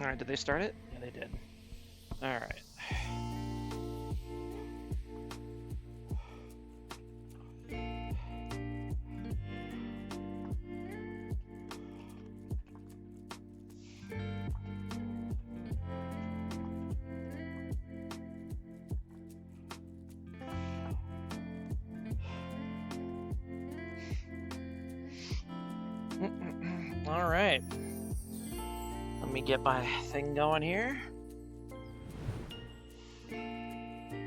All right, did they start it? Yeah, they did. All right. All right. Let me get my thing going here. And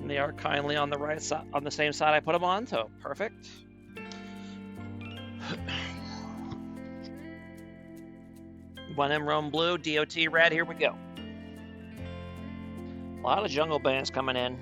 they are kindly on the right side, on the same side I put them on, so perfect. One M Rome blue, DOT red. Here we go. A lot of jungle bands coming in.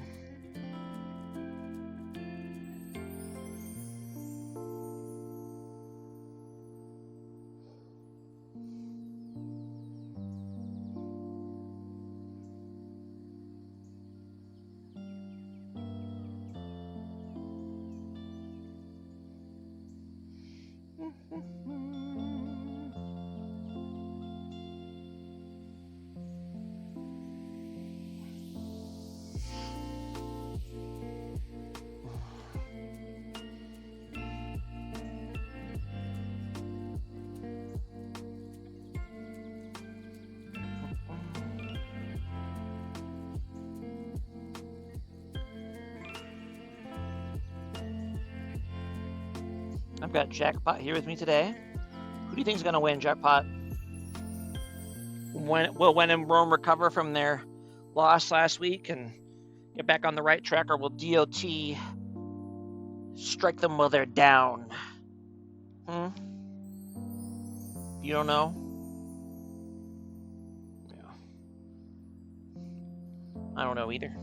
I've got Jackpot here with me today. Who do you think is going to win, Jackpot? Will When and Rome recover from their loss last week and get back on the right track, or will DOT strike them while they're down? You don't know? Yeah. I don't know either.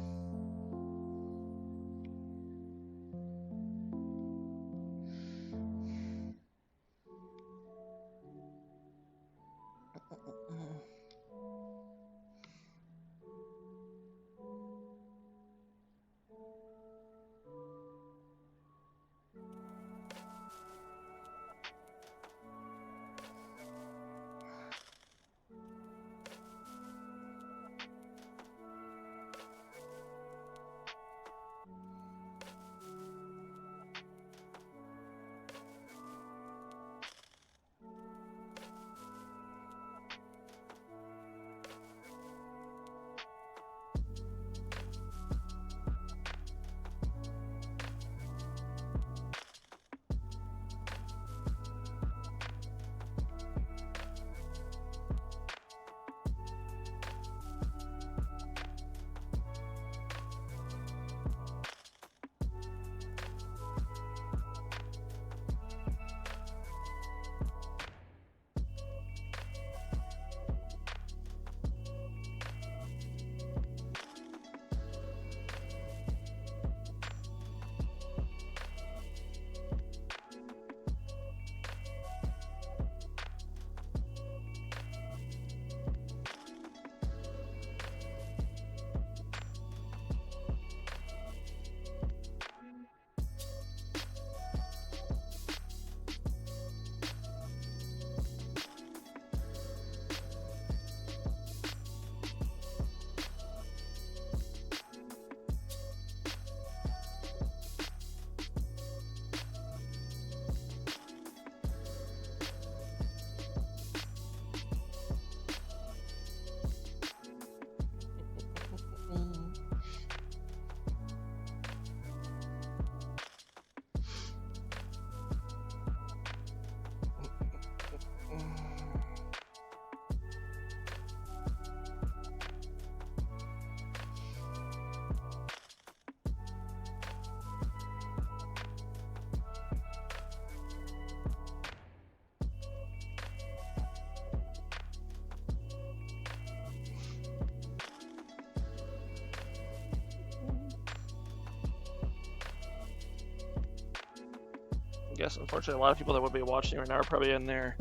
I guess, unfortunately, a lot of people that would be watching right now are probably in their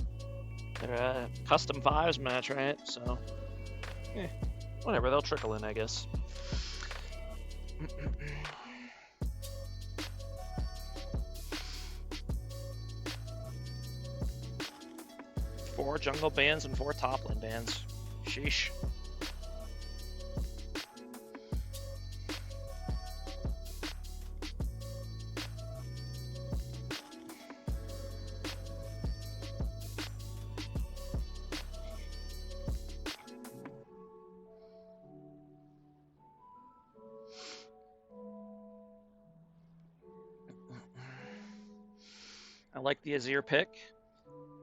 custom fives match, right? So, whatever, they'll trickle in, I guess. 4 jungle bans and 4 top lane bans. Sheesh. I like the Azir pick.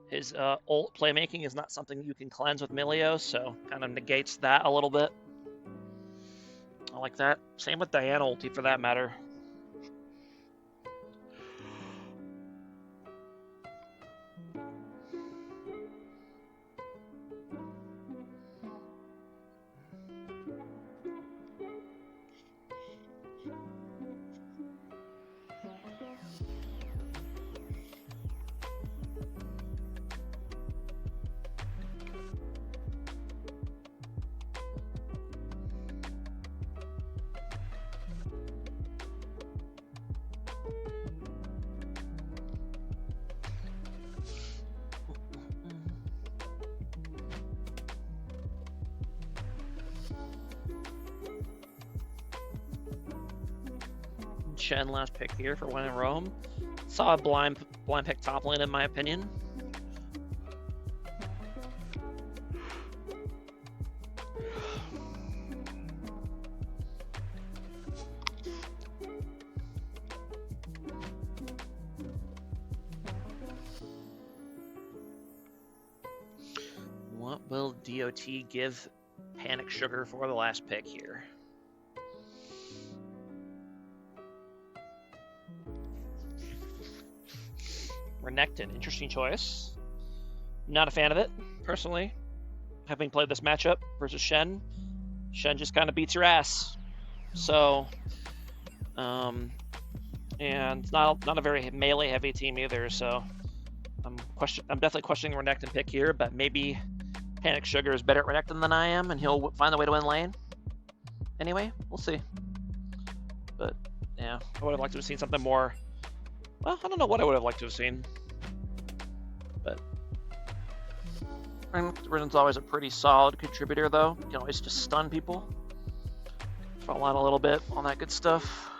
His ult playmaking is not something you can cleanse with Milio, so kind of negates that a little bit. I like that. Same with Diana ulti for that matter. Shen last pick here for when in Rome. Saw a blind pick top lane in my opinion. What will DOT give Panic Sugar for the last pick here? Renekton, interesting choice. Not a fan of it, personally. Having played this matchup versus Shen, Shen just kind of beats your ass. So, and it's not a very melee-heavy team either. So, I'm definitely questioning the Renekton pick here, but maybe Panic Sugar is better at Renekton than I am, and he'll find the way to win lane. Anyway, we'll see. But yeah, I would have liked to have seen something more. Well, I don't know what I would have liked to have seen, but Riven's always a pretty solid contributor, though. You can always just stun people, fall out a little bit, all that good stuff.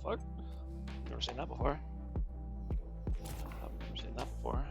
Fuck? Never seen that before. I've never seen that before.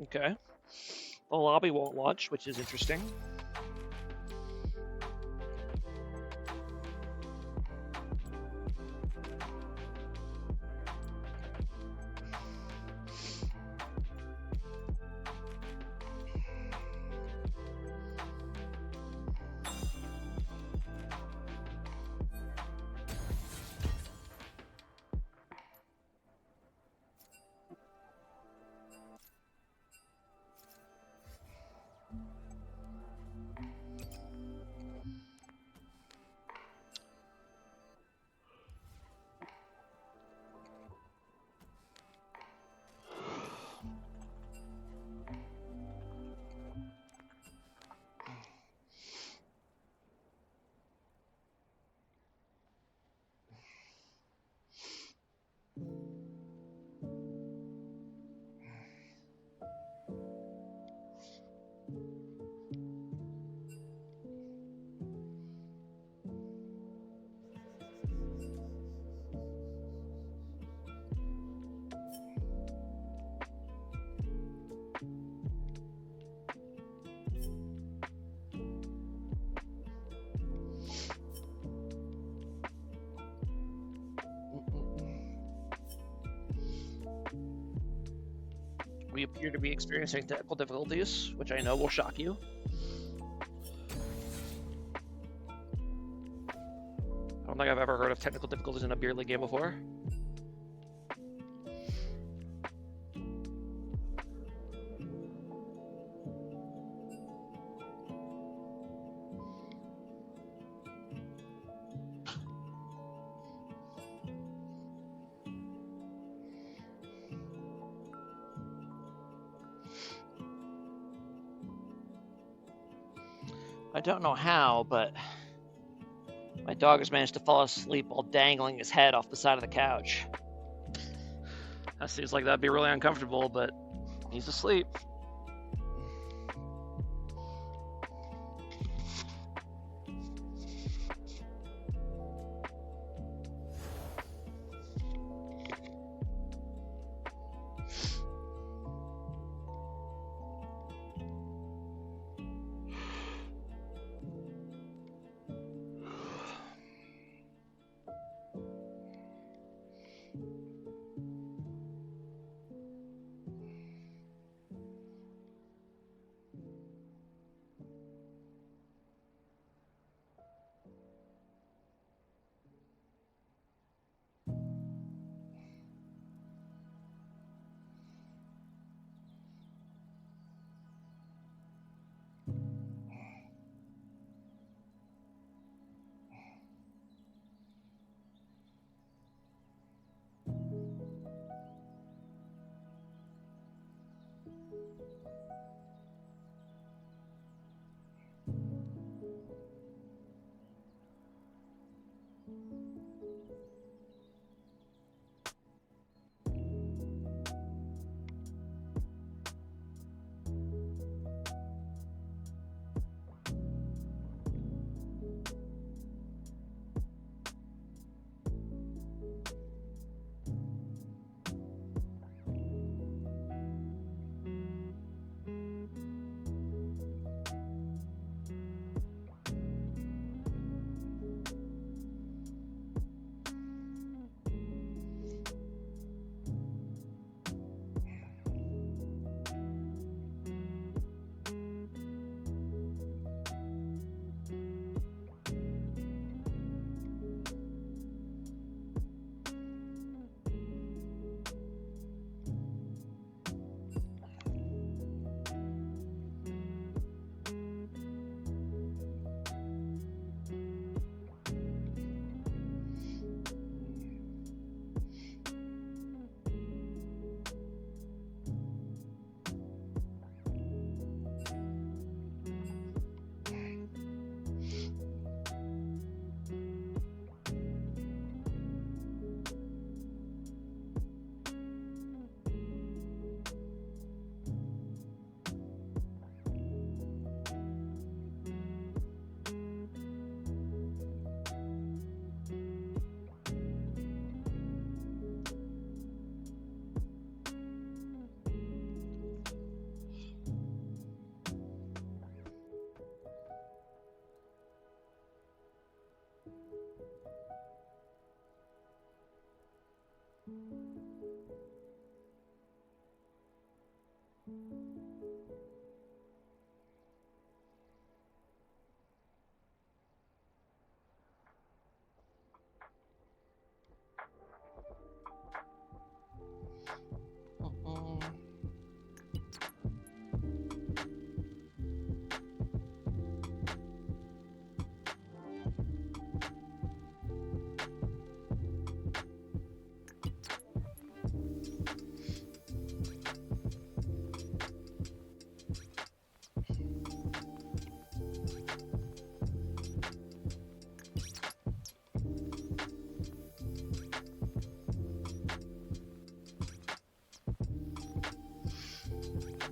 Okay. The lobby won't launch, which is interesting. we appear to be experiencing technical difficulties, which I know will shock you. I don't think I've ever heard of technical difficulties in a beer league game before. I don't know how, but my dog has managed to fall asleep while dangling his head off the side of the couch. That seems like that'd be really uncomfortable, but he's asleep.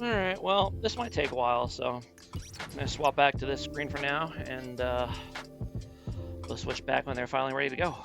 Alright, well, this might take a while, so I'm going to swap back to this screen for now, and we'll switch back when they're finally ready to go.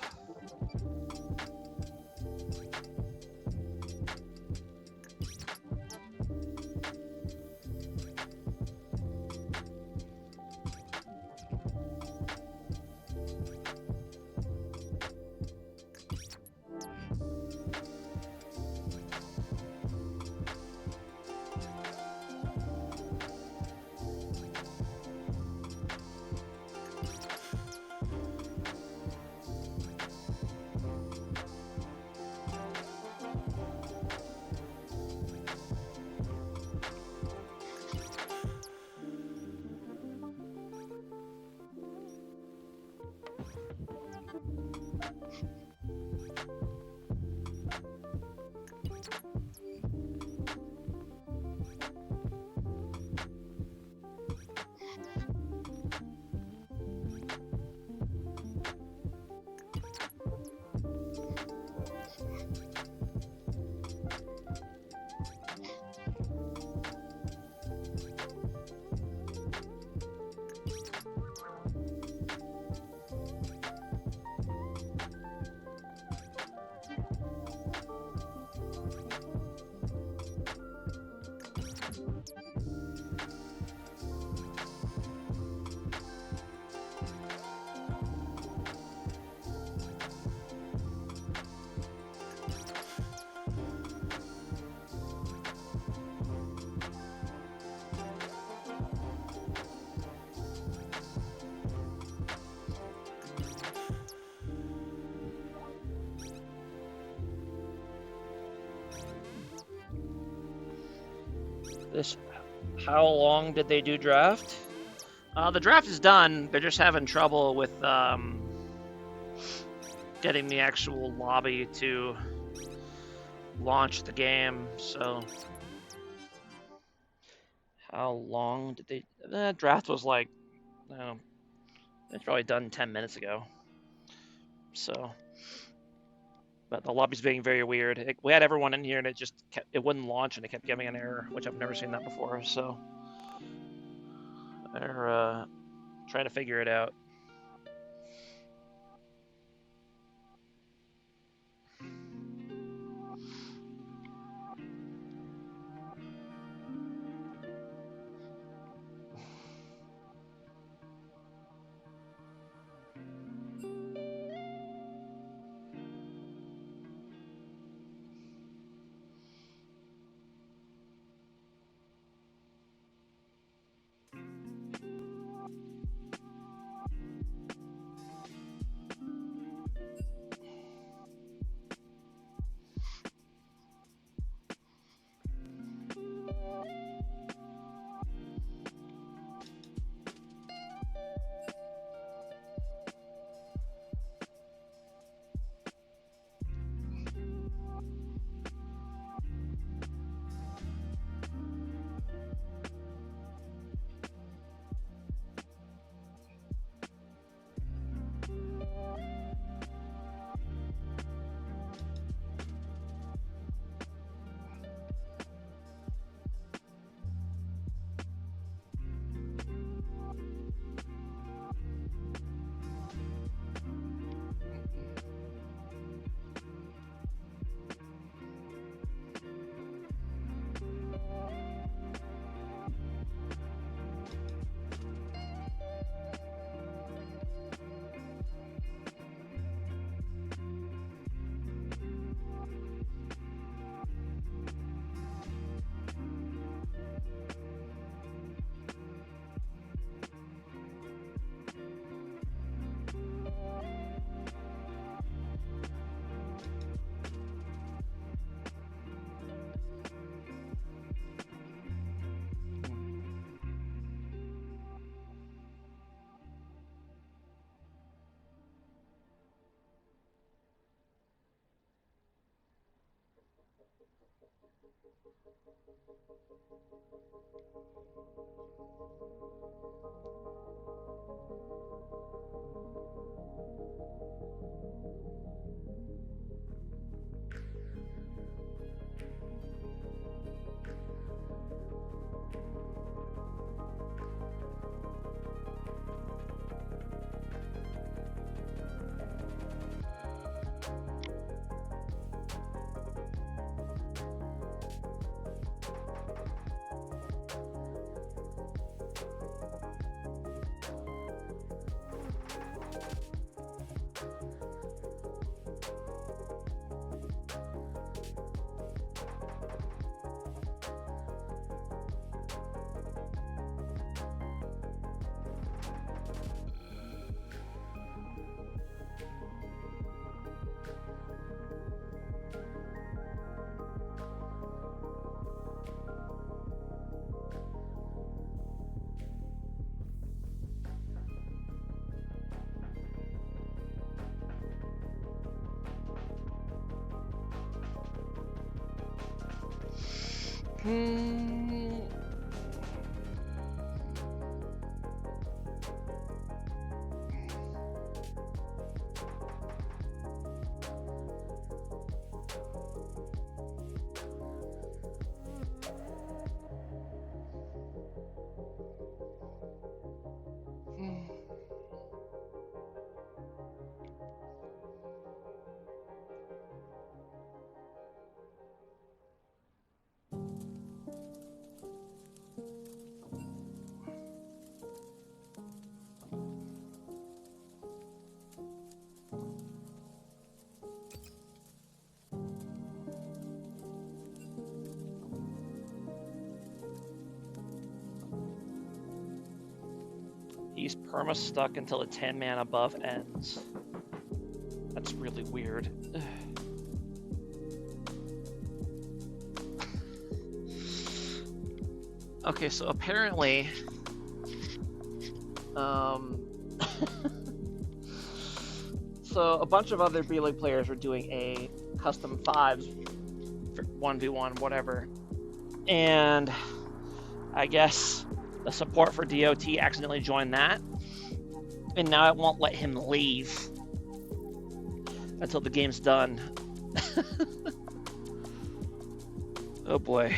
This, how long did they do draft? The draft is done. They're just having trouble with getting the actual lobby to launch the game. So, how long did they? The draft was like, it's probably done 10 minutes ago. So, but the lobby's being very weird. We had everyone in here and it wouldn't launch and it kept giving an error, which I've never seen that before. So, they're trying to figure it out. He's perma-stuck until the 10-man above ends. That's really weird. Okay, so apparently... so a bunch of other B-League players are doing a custom 5s for 1v1, whatever. And I guess the support for DOT accidentally joined that. And now it won't let him leave until the game's done. Oh boy.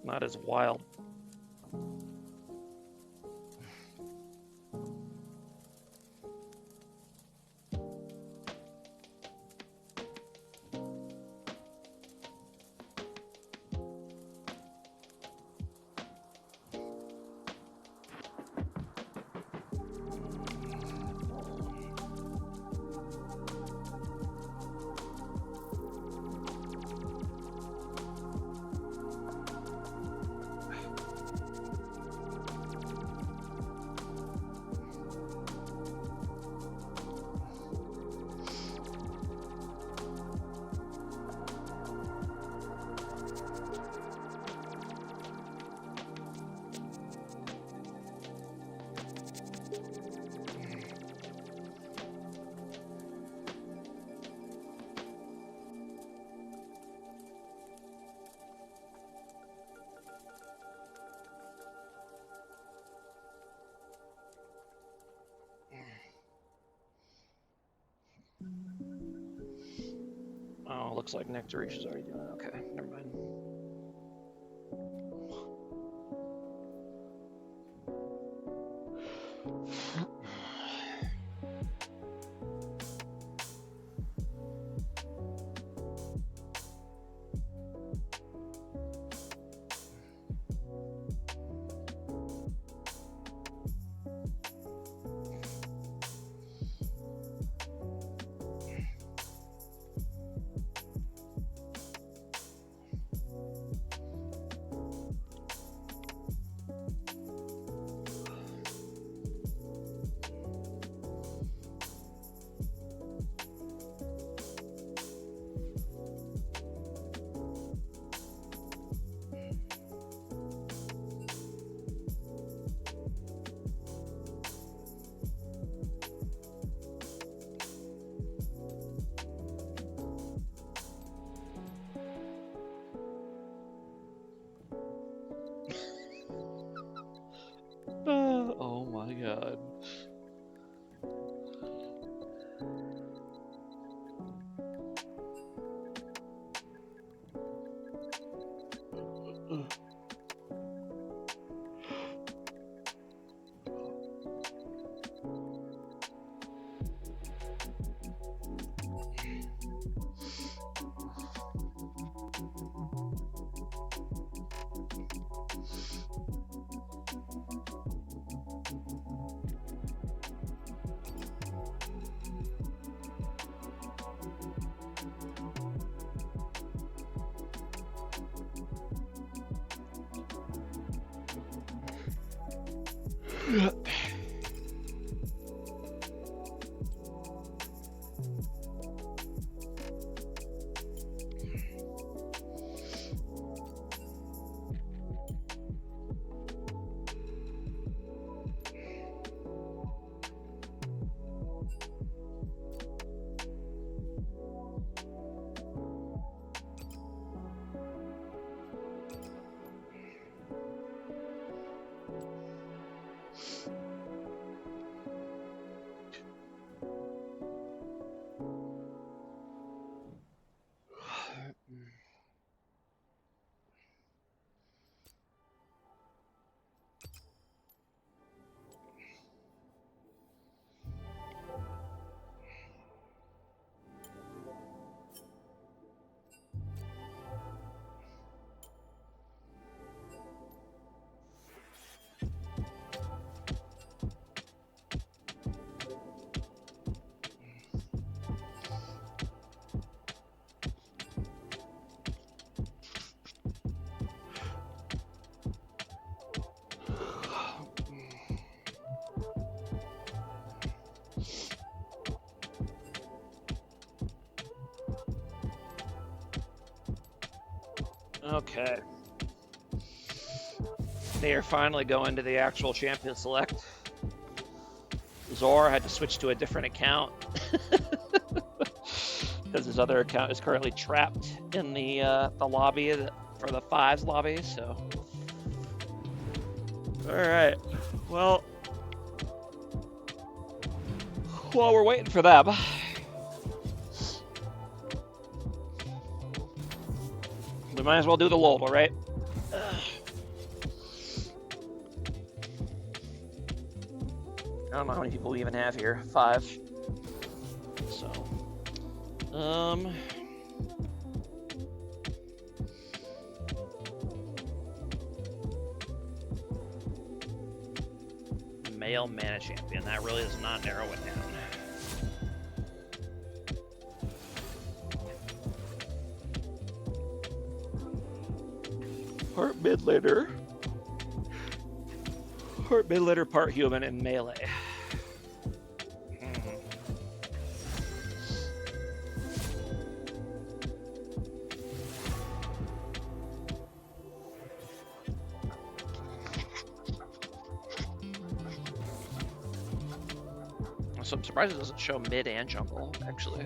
Not as wild. Oh, looks like Nectarish is already doing it. Okay, never mind. Oh my god. Okay. They are finally going to the actual champion select. Zor had to switch to a different account because his other account is currently trapped in the lobby for the fives lobby. So, all right. Well, while we're waiting for them, we might as well do the Lodal, right? I don't know how many people we even have here. 5. So, male mana champion. That really does not narrow it down. Part mid laner. Part mid laner, part human, and melee. So I'm surprised it doesn't show mid and jungle, actually.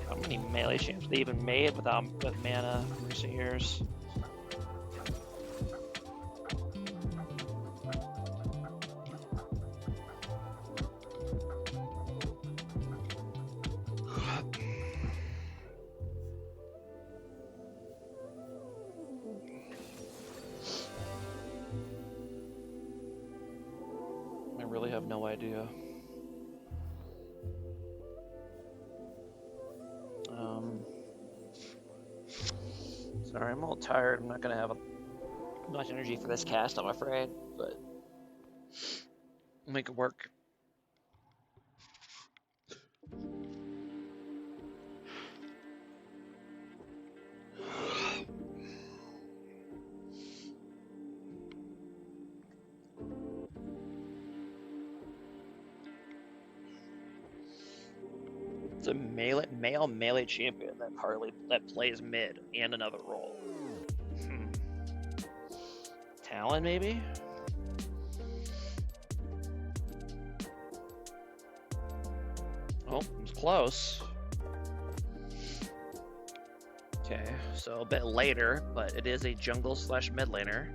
How many melee champs they even made with mana in recent years? I really have no idea. Sorry, I'm a little tired. I'm not gonna have much energy for this cast, I'm afraid, but I'll make it work. It's a male melee champion that plays mid and another role. Talon, maybe? Oh, it's close. Okay, so a bit later, but it is a jungle / mid laner.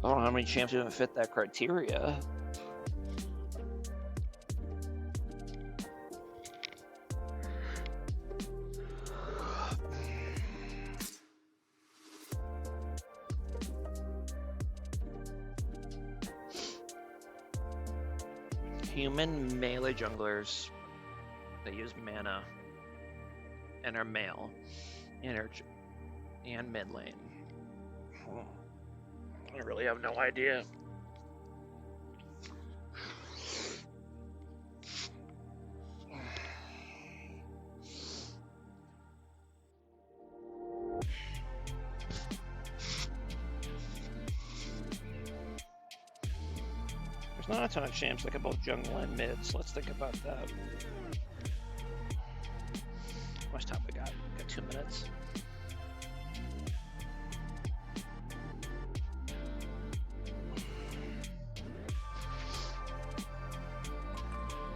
I don't know how many champs even fit that criteria. Human melee junglers that use mana and are male and mid lane. I really have no idea. There's not a ton of champs that can both jungle and mid, so let's think about that. minutes.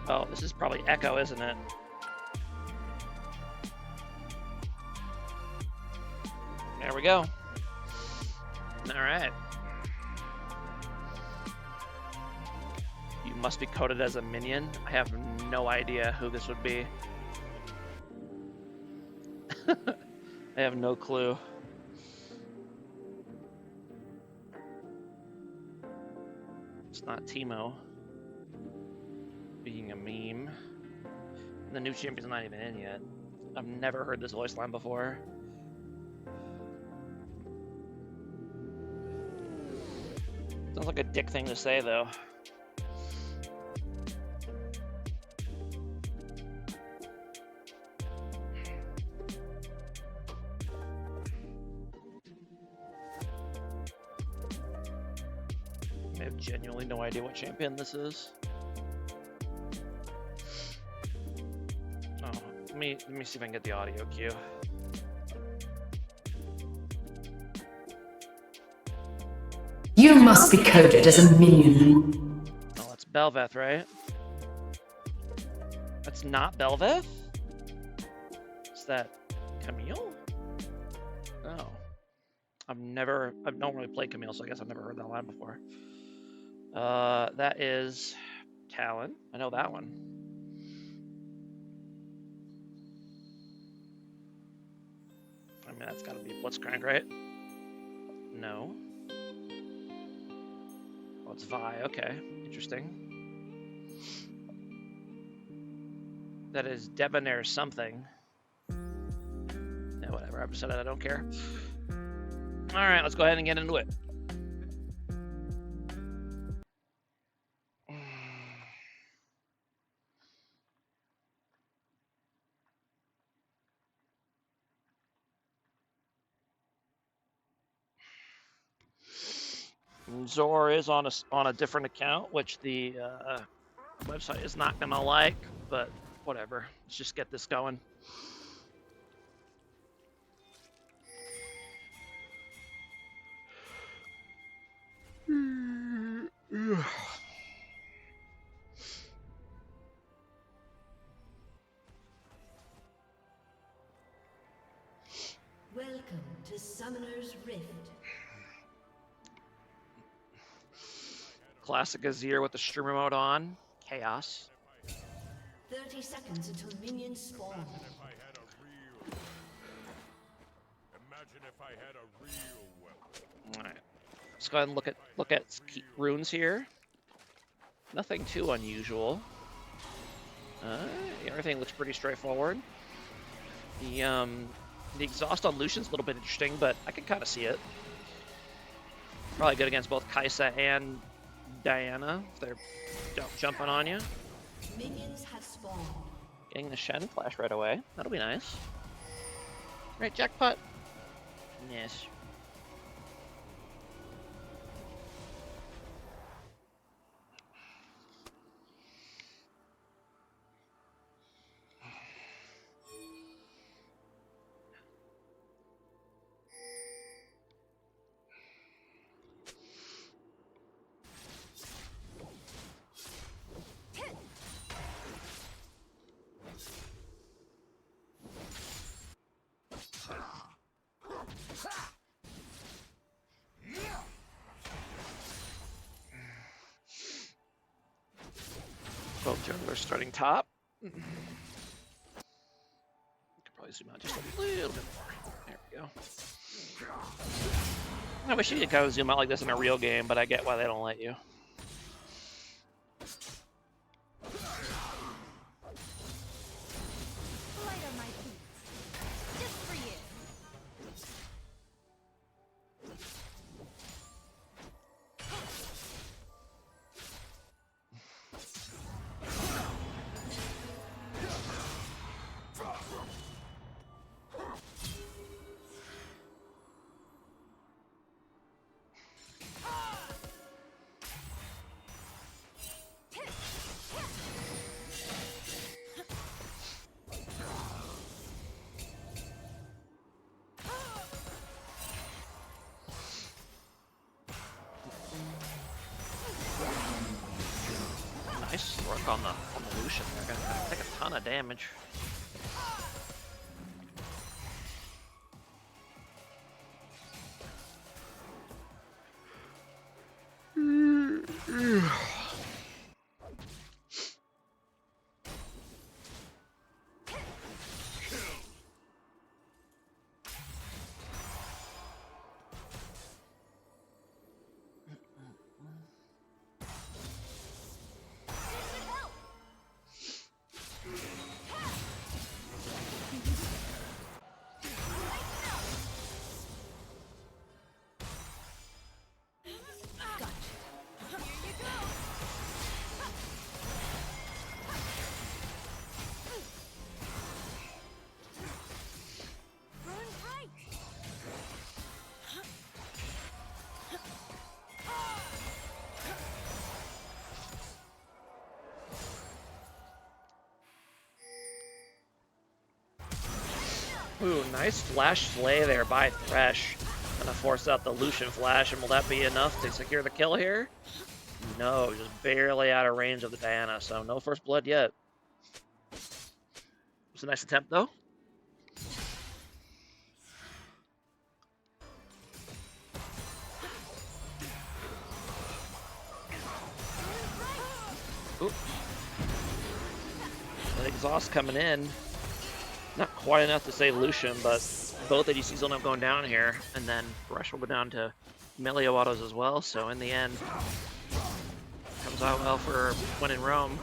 Oh, this is probably Echo, isn't it? There we go. All right. You must be coded as a minion. I have no idea who this would be. I have no clue. It's not Teemo. Being a meme. The new champion's not even in yet. I've never heard this voice line before. Sounds like a dick thing to say, though. I have genuinely no idea what champion this is. Oh, let me see if I can get the audio cue. You must be coded as a minion. Oh, that's Belveth, right? That's not Belveth? Is that Camille? Oh. I don't really play Camille, so I guess I've never heard that line before. That is Talon. I know that one. I mean, that's gotta be Blitzcrank, right? No. Oh, it's Vi. Okay, interesting. That is Debonair something. Yeah, whatever. I've decided I don't care. All right, let's go ahead and get into it. Zor is on a different account, which the website is not gonna like, but whatever. Let's just get this going. Welcome to Summoner's Rift. Classic Azir with the streamer mode on. Chaos. 30 seconds until minions spawn. Imagine if I had a real weapon. All right. Let's go ahead and look at runes here. Nothing too unusual. Everything looks pretty straightforward. The exhaust on Lucian's a little bit interesting, but I can kind of see it. Probably good against both Kai'Sa and Diana if they're jumping on you. Minions have spawned. Getting the Shen flash right away. That'll be nice. Right, jackpot. Yes. Both junglers starting top. Could probably zoom out just a little bit more. There we go. I wish you could kind of zoom out like this in a real game, but I get why they don't let you. on the Lucian. They're gonna take a ton of damage. Ooh, nice flash slay there by Thresh. Gonna force out the Lucian flash, and will that be enough to secure the kill here? No, just barely out of range of the Diana, so no first blood yet. It's a nice attempt, though. Ooh. That exhaust coming in. Not quite enough to save Lucian, but both ADCs will end up going down here, and then Thresh will go down to melee autos as well, so in the end, comes out well for winning Rome.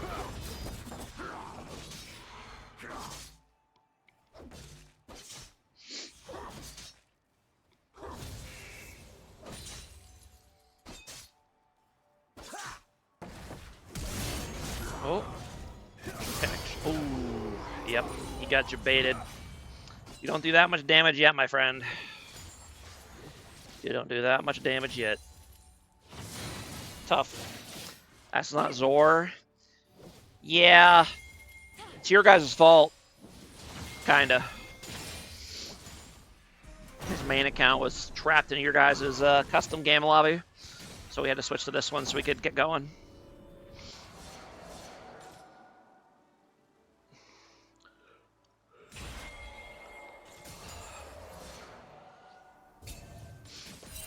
Oh. Ooh. Yep. He got you baited. You don't do that much damage yet, my friend. You don't do that much damage yet. Tough. That's not Zor. Yeah. It's your guys' fault. Kinda. His main account was trapped in your guys' custom game lobby. So we had to switch to this one so we could get going.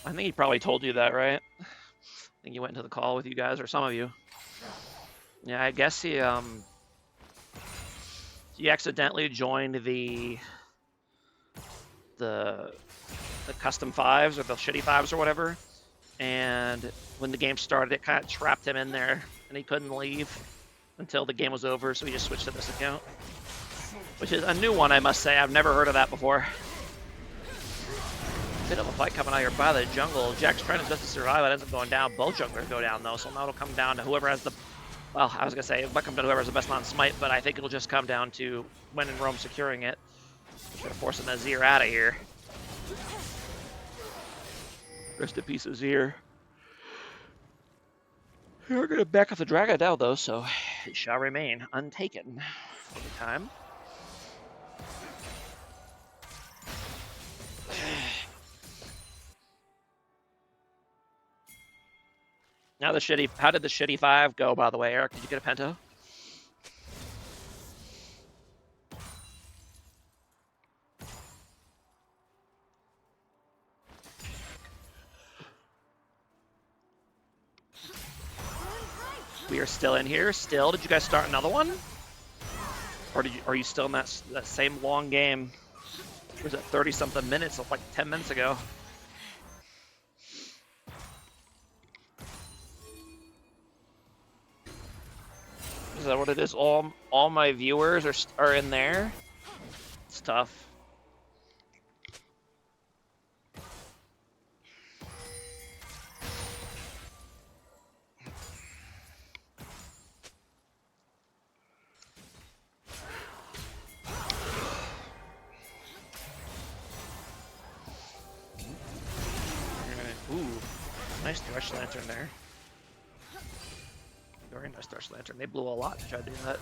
I think he probably told you that, right? I think he went into the call with you guys, or some of you. Yeah, I guess he accidentally joined the custom fives or the shitty fives or whatever, and when the game started, it kind of trapped him in there, and he couldn't leave until the game was over. So he just switched to this account, which is a new one, I must say. I've never heard of that before. Bit of a fight coming out here by the jungle. Jack's trying his best to survive. It ends up going down. Both junglers go down, though, so now it'll come down to whoever has the... Well, I was going to say, it might come down to whoever has the best non-smite, but I think it'll just come down to when in Rome securing it. Should have forcing Azir out of here. Rest in peace, Azir. We're going to back up the dragon now, though, so it shall remain untaken for the time. Now the shitty... How did the shitty 5 go, by the way, Eric? Did you get a pento? We are still in here. Still, did you guys start another one? Or are you still in that same long game? Was it 30-something minutes, like 10 minutes ago? Is that what it is? All my viewers are in there? It's tough. Ooh, nice Thresh Lantern there. Very nice Thresh Lantern. They blew a lot to try to do that.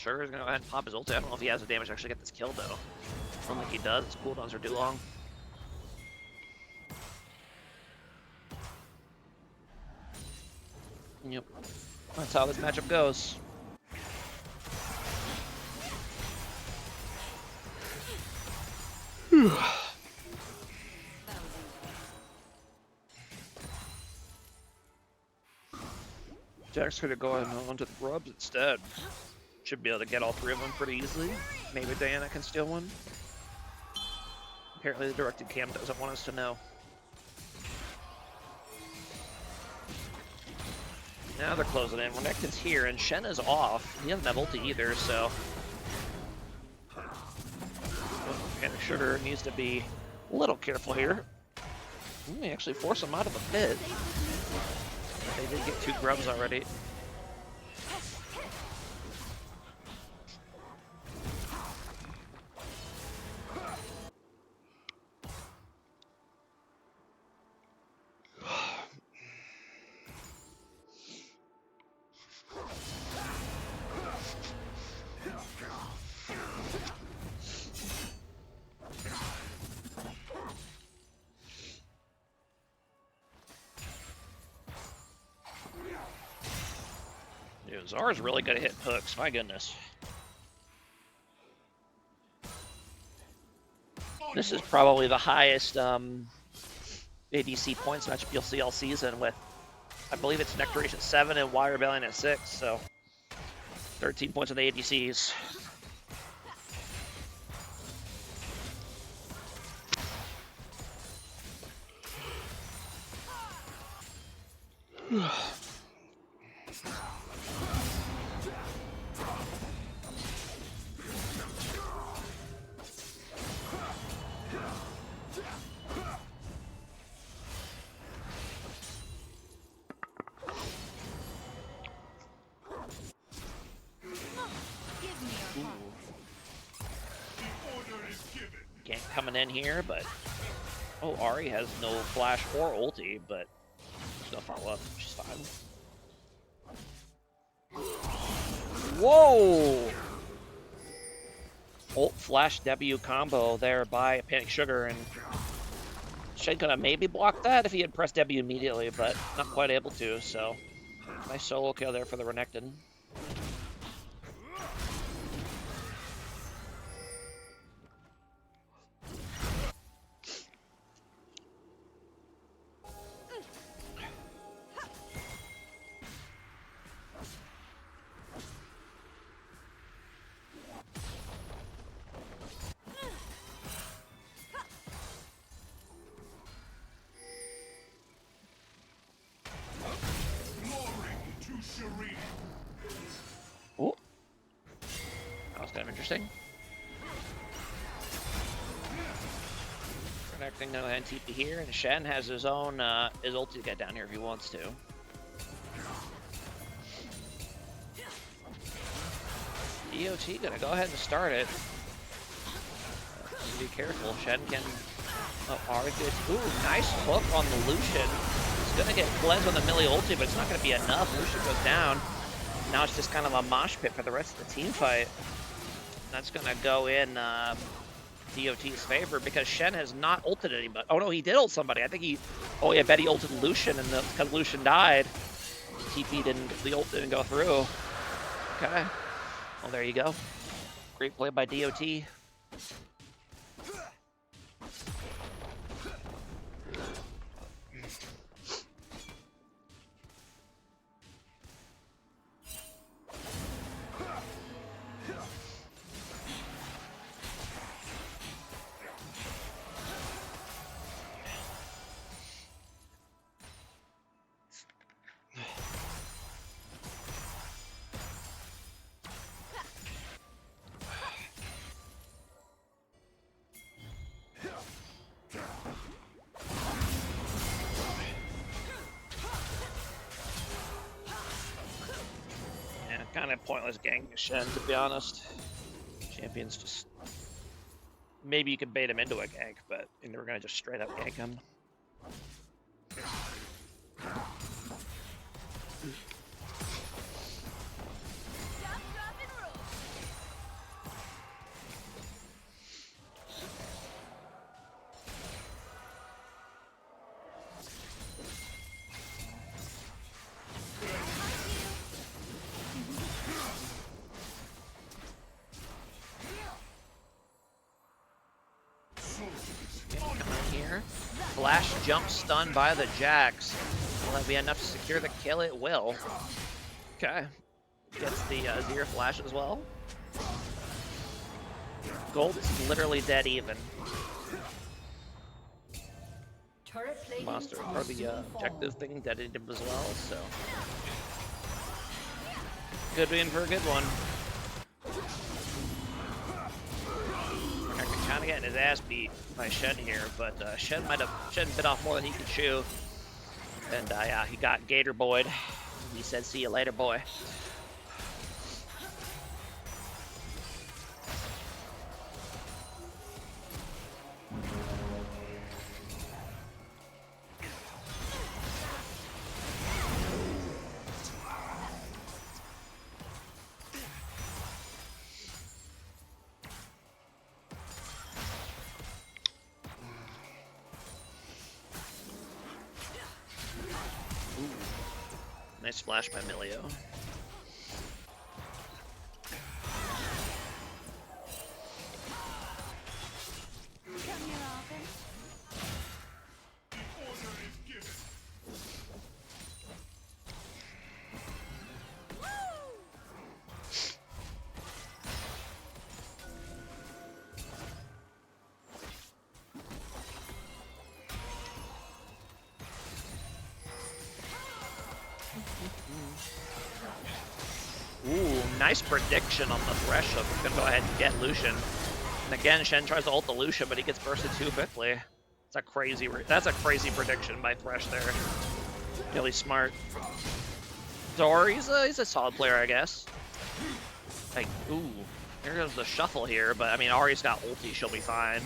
Sugar's gonna go ahead and pop his ulti. I don't know if he has the damage to actually get this kill though. I don't think he does. His cooldowns are too long. Yep. That's how this matchup goes. Jack's gonna go ahead and onto the grubs instead. Should be able to get all three of them pretty easily. Maybe Diana can steal one. Apparently the directed cam doesn't want us to know. Now they're closing in. Renekton's here, and Shen is off. He doesn't have ulti either, so... Panic Sugar needs to be a little careful here. We may actually force him out of the pit. They did get 2 grubs already. Dude, Zara's really good at hitting hooks, my goodness. This is probably the highest ADC points matchup you'll see all season with, I believe it's Nectaration 7 and WIR Rebellion at 6, so 13 points on the ADCs. Gank coming in here, but oh, Ahri has no flash or ulti, but there's no follow up, which is fine. Whoa! Ult flash W combo there by Panic Sugar, and Shen could have maybe blocked that if he had pressed W immediately, but not quite able to, so nice solo kill there for the Renekton. Oh, that was kind of interesting. Connecting no hand TP here, and Shen has his own his ulti to get down here if he wants to. EOT gonna go ahead and start it. Be careful, Shen can. Oh, Ahri good. Ooh, nice hook on the Lucian. He's gonna get cleansed on the Millie ulti, but it's not gonna be enough. Lucian goes down. Now it's just kind of a mosh pit for the rest of the team fight. That's gonna go in DOT's favor because Shen has not ulted anybody. Oh no, he did ult somebody. I think he. Oh yeah, I bet he ulted Lucian, and because Lucian died, TP didn't. The ult didn't go through. Okay. Well, there you go. Great play by DOT. Kind of pointless gank Shen, to be honest. Champions just... Maybe you could bait him into a gank, but they were going to just straight up gank him. flash jump stun by the Jax. Will that be enough to secure the kill? It will. Okay. Gets the Zero flash as well. Gold is literally dead even. Turret plating Monster, will or the soon objective fall. thing deaded him as well, so. Could be in for a good one. Kind of getting his ass beat by Shen here, but Shen bit off more than he could chew. And yeah, he got Gator Boy'd. He said, "See you later, boy." Nice flash by Milio. Ooh, nice prediction on the Thresh hook. He's gonna go ahead and get Lucian. And again, Shen tries to ult the Lucian, but he gets bursted too quickly. That's a crazy prediction by Thresh there. Really smart. Zor, he's a solid player, I guess. Like, ooh, here goes the shuffle here, but I mean, Ari's got ulti, she'll be fine.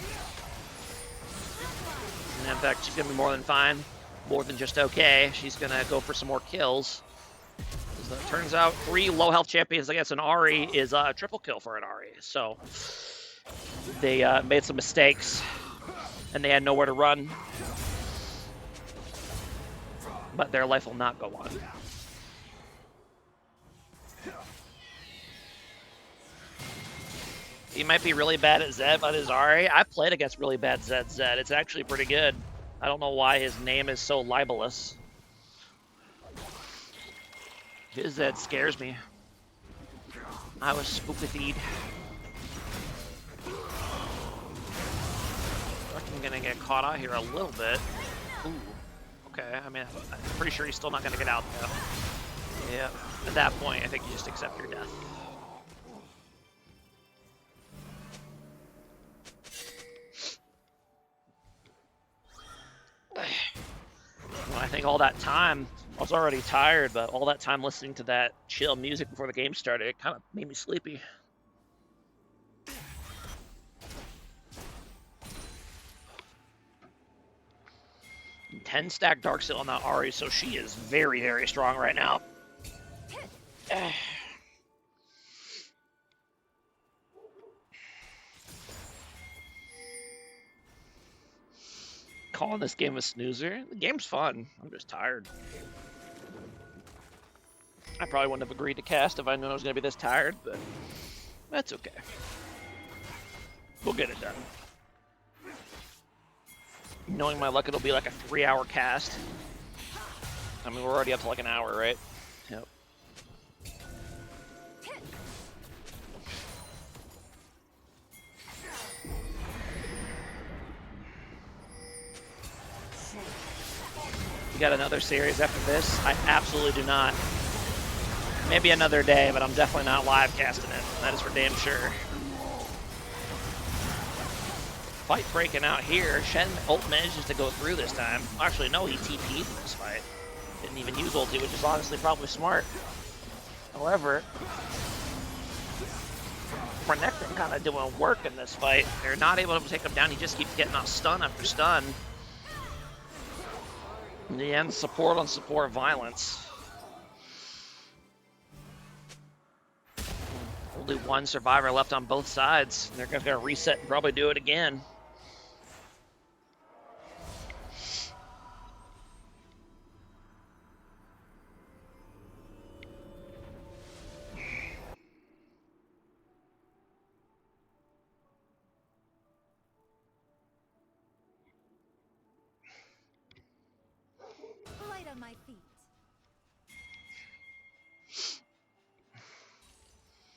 And in fact, she's gonna be more than fine, more than just okay. She's gonna go for some more kills. As it turns out, 3 low health champions against an Ari is a triple kill for an Ari. So they made some mistakes, and they had nowhere to run. But their life will not go on. He might be really bad at Zed, but his Ari, I've played against really bad Zed. It's actually pretty good. I don't know why his name is so libelous. His Zed scares me. I was spooked. I'm gonna get caught out here a little bit. Ooh. Okay, I mean, I'm pretty sure he's still not gonna get out though. Yeah, at that point, I think you just accept your death. Well, I think all that time, I was already tired, but all that time listening to that chill music before the game started, it kind of made me sleepy. And 10 stack Darkseal on that Ari, so she is very, very strong right now. Calling this game a snoozer. The game's fun. I'm just tired. I probably wouldn't have agreed to cast if I knew I was going to be this tired, but that's okay. We'll get it done. Knowing my luck, it'll be like a 3-hour cast. I mean, we're already up to like an hour, right? Yep. You got another series after this? I absolutely do not. Maybe another day, but I'm definitely not live casting it. That is for damn sure. Fight breaking out here. Shen ult manages to go through this time. Actually, no, he TP'd in this fight. Didn't even use ulti, which is honestly probably smart. However, Renekton kind of doing work in this fight. They're not able to take him down. He just keeps getting off stun after stun. In the end, support on support violence. Only one survivor left on both sides. They're going to reset and probably do it again. on my feet.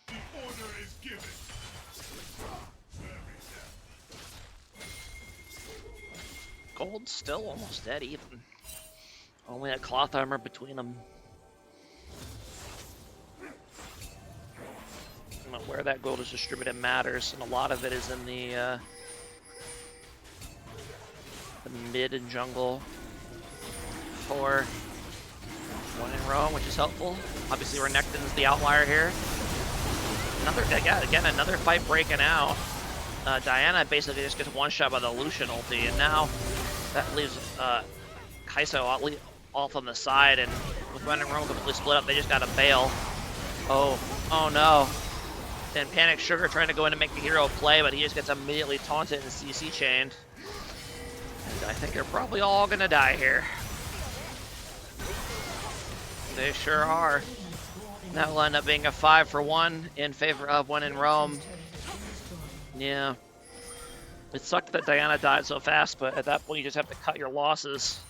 The order is given. Gold's still almost dead even. Only a cloth armor between them. Where that gold is distributed matters, and a lot of it is in the mid and jungle for one in Rome, which is helpful. Obviously, Renekton's the outlier here. Again, another fight breaking out. Diana basically just gets one shot by the Lucian ulti, and now that leaves Kai'Sa off on the side, and with one in Rome completely split up, they just gotta bail. Oh no. And Panic Sugar trying to go in and make the hero play, but he just gets immediately taunted and CC chained. And I think they're probably all gonna die here. They sure are. That will end up being a 5-for-1 in favor of one in Rome. Yeah. It sucked that Diana died so fast, but at that point you just have to cut your losses.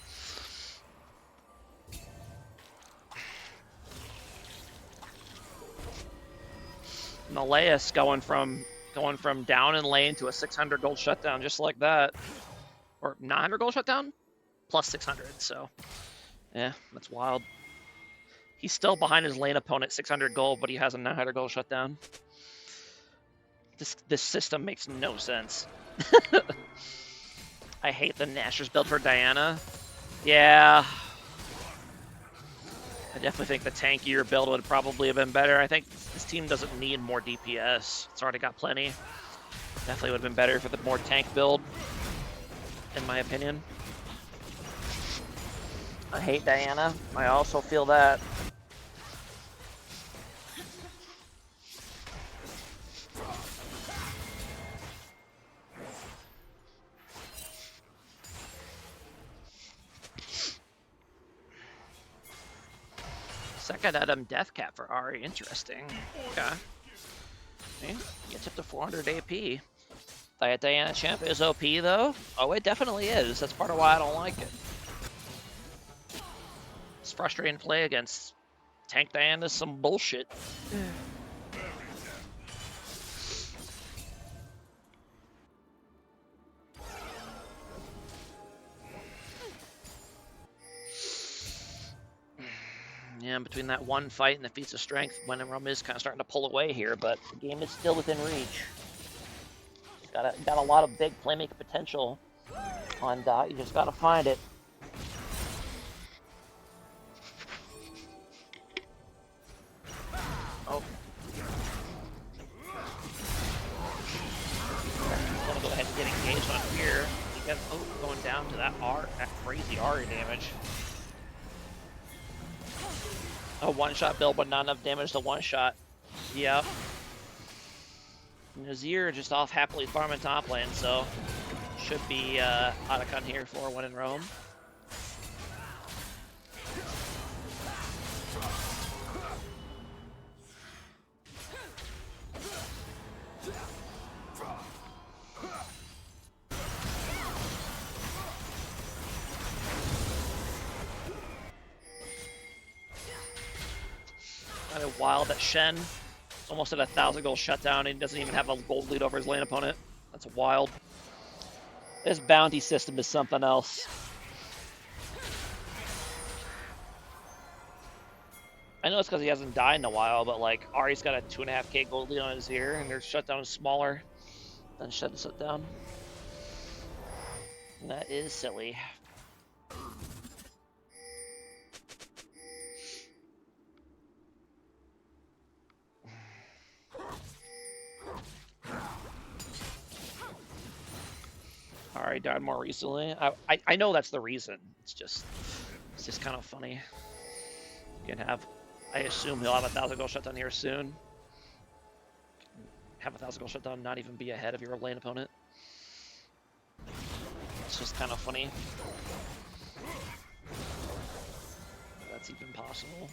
Naleus going from down in lane to a 600 gold shutdown just like that. Or 900 gold shutdown? Plus 600, so yeah, that's wild. He's still behind his lane opponent 600 gold, but he has a 900 gold shutdown. This system makes no sense. I hate the Nashor's build for Diana. Yeah. I definitely think the tankier build would probably have been better. I think this team doesn't need more DPS. It's already got plenty. Definitely would have been better for the more tank build, in my opinion. I hate Diana. I also feel that. Second item, Death Cap for Ahri. Interesting. Okay. Okay. Gets up to 400 AP. Diana champ is OP though. Oh, it definitely is. That's part of why I don't like it. It's frustrating to play against. Tank Diana's some bullshit. Yeah, between that one fight and the feats of strength, when Rome is kind of starting to pull away here, but the game is still within reach. Got a lot of big playmaking potential on Dot. You just gotta find it. Oh. He's gonna go ahead and get engaged on here. He got going down to that crazy Ahri damage. A one-shot build, but not enough damage to one-shot. Yep. Nazir just off happily farming top lane, so should be Otacon here for one in Rome. Kind of wild that Shen almost at 1,000 gold shutdown and he doesn't even have a gold lead over his lane opponent. That's wild. This bounty system is something else. I know it's because he hasn't died in a while, but like Ahri's got a 2.5k gold lead on his ear, and their shutdown is smaller than Shen's shutdown. And that is silly. Ahri died more recently. I know that's the reason. It's just kind of funny. You can have, I assume he'll have 1,000 gold shutdown here soon. Have 1,000 gold shutdown, not even be ahead of your lane opponent. It's just kind of funny. That's even possible.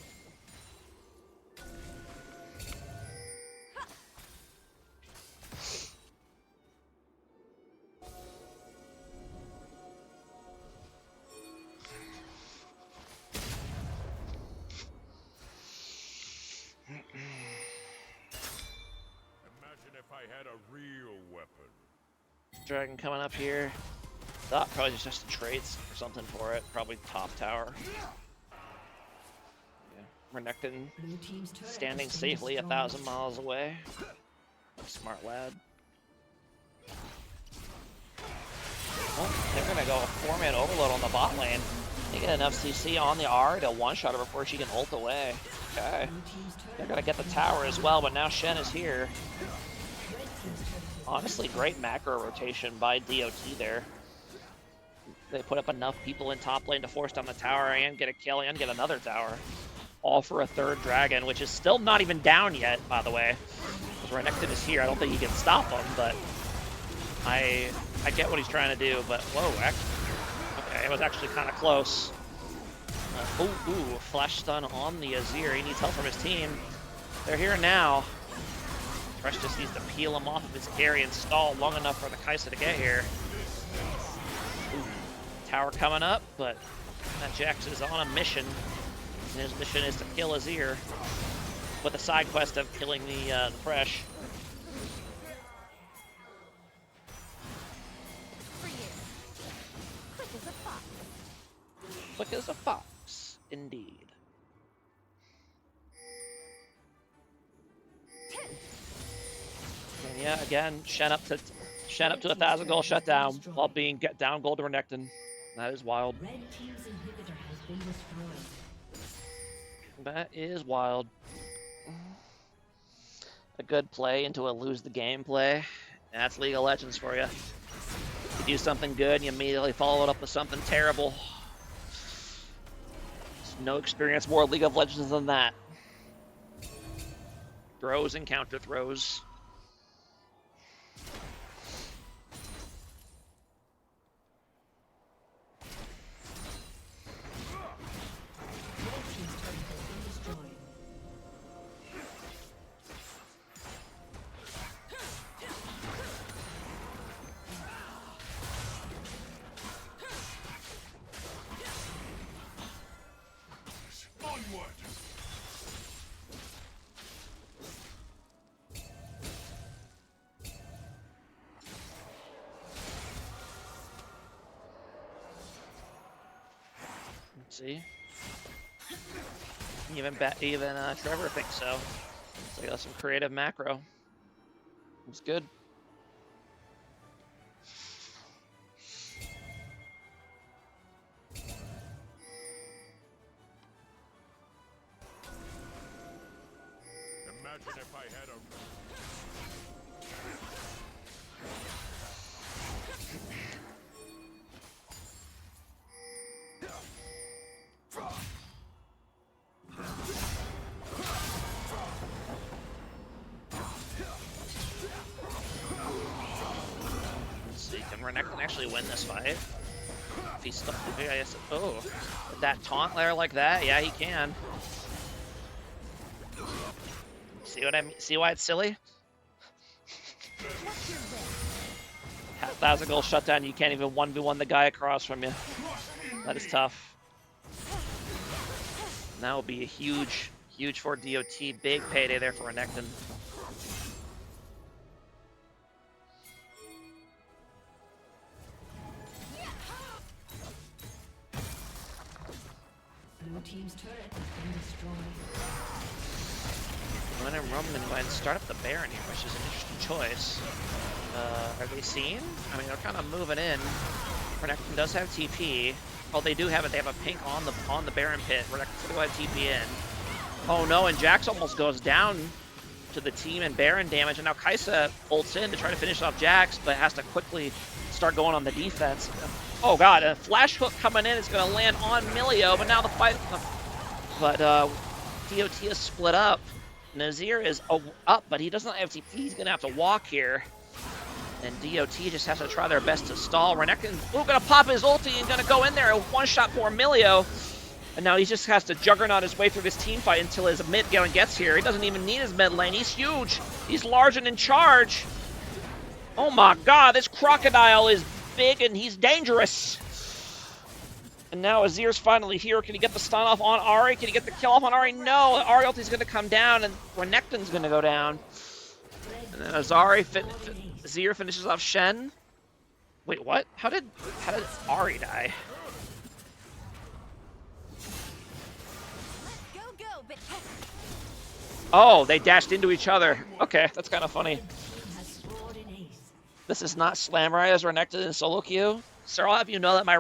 I had a real weapon. Dragon coming up here. Thought probably just a traits or something for it. Probably top tower. Yeah. Renekton Blue team's turret standing has been safely destroyed. 1,000 miles away. Smart lad. Oh, they're gonna go 4-man overload on the bot lane. They get enough CC on the R to one-shot her before she can ult away. Okay. Blue team's turret They're gonna get the tower as well, but now Shen is here. Honestly, great macro rotation by DOT there. They put up enough people in top lane to force down the tower and get a kill and get another tower. All for a third dragon, which is still not even down yet, by the way. Because Renekton is here. I don't think he can stop him, but I get what he's trying to do. But whoa, okay, it was actually kind of close. Ooh, flash stun on the Azir. He needs help from his team. They're here now. Thresh just needs to peel him off of his carry and stall long enough for the Kai'Sa to get here. Ooh, tower coming up, but that Jax is on a mission. And his mission is to kill Azir with a side quest of killing the Thresh. Quick as a fox, indeed. And yeah, again, Shen up to 1,000 gold shutdown while being down gold to Renekton. That is wild. Red team's inhibitor has been destroyed. That is wild. A good play into a lose the game play. That's League of Legends for you. You do something good and you immediately follow it up with something terrible. There's no experience more League of Legends than that. Throws and counter throws. Onward! Let's see. Even Trevor thinks so. So he got some creative macro. It's good. Imagine if I had a... Let's see, can Renekton actually win this fight? If he's stuck, oh, with that taunt layer like that, yeah, he can. See what I mean? See why it's silly? 1,000 gold shutdown, you can't even 1v1 the guy across from you. That is tough. And that will be a huge for DOT. Big payday there for Renekton. Blue team's turret has been destroyed. When I'm roaming, go ahead and start up the Baron here, which is an interesting choice. Are they seen? I mean, they're kind of moving in. Renekton does have TP. Oh, they do have it. They have a pink on the Baron pit. Renekton's gonna go ahead and TP in. Oh no, and Jax almost goes down to the team and Baron damage, and now Kai'Sa ults in to try to finish off Jax, but has to quickly start going on the defense. Oh god, a flash hook coming in is gonna land on Milio, but now the fight. But DOT is split up. Nazir is up, but he doesn't have TP. He's gonna have to walk here. And DOT just has to try their best to stall. Renekton's gonna pop his ulti and gonna go in there and one-shot poor Milio. And now he just has to juggernaut his way through this team fight until his mid gets here. He doesn't even need his mid lane. He's huge. He's large and in charge. Oh my god, this crocodile is big and he's dangerous. And now Azir's finally here. Can he get the stun off on Ahri? Can he get the kill off on Ahri? No, Ahri ulti's gonna come down and Renekton's gonna go down. And then Azari Zir finishes off Shen. Wait, what? How did Ari die? Oh, they dashed into each other. Okay, that's kind of funny. This is not Slamrai as Renekton in solo queue. So I'll have you know that my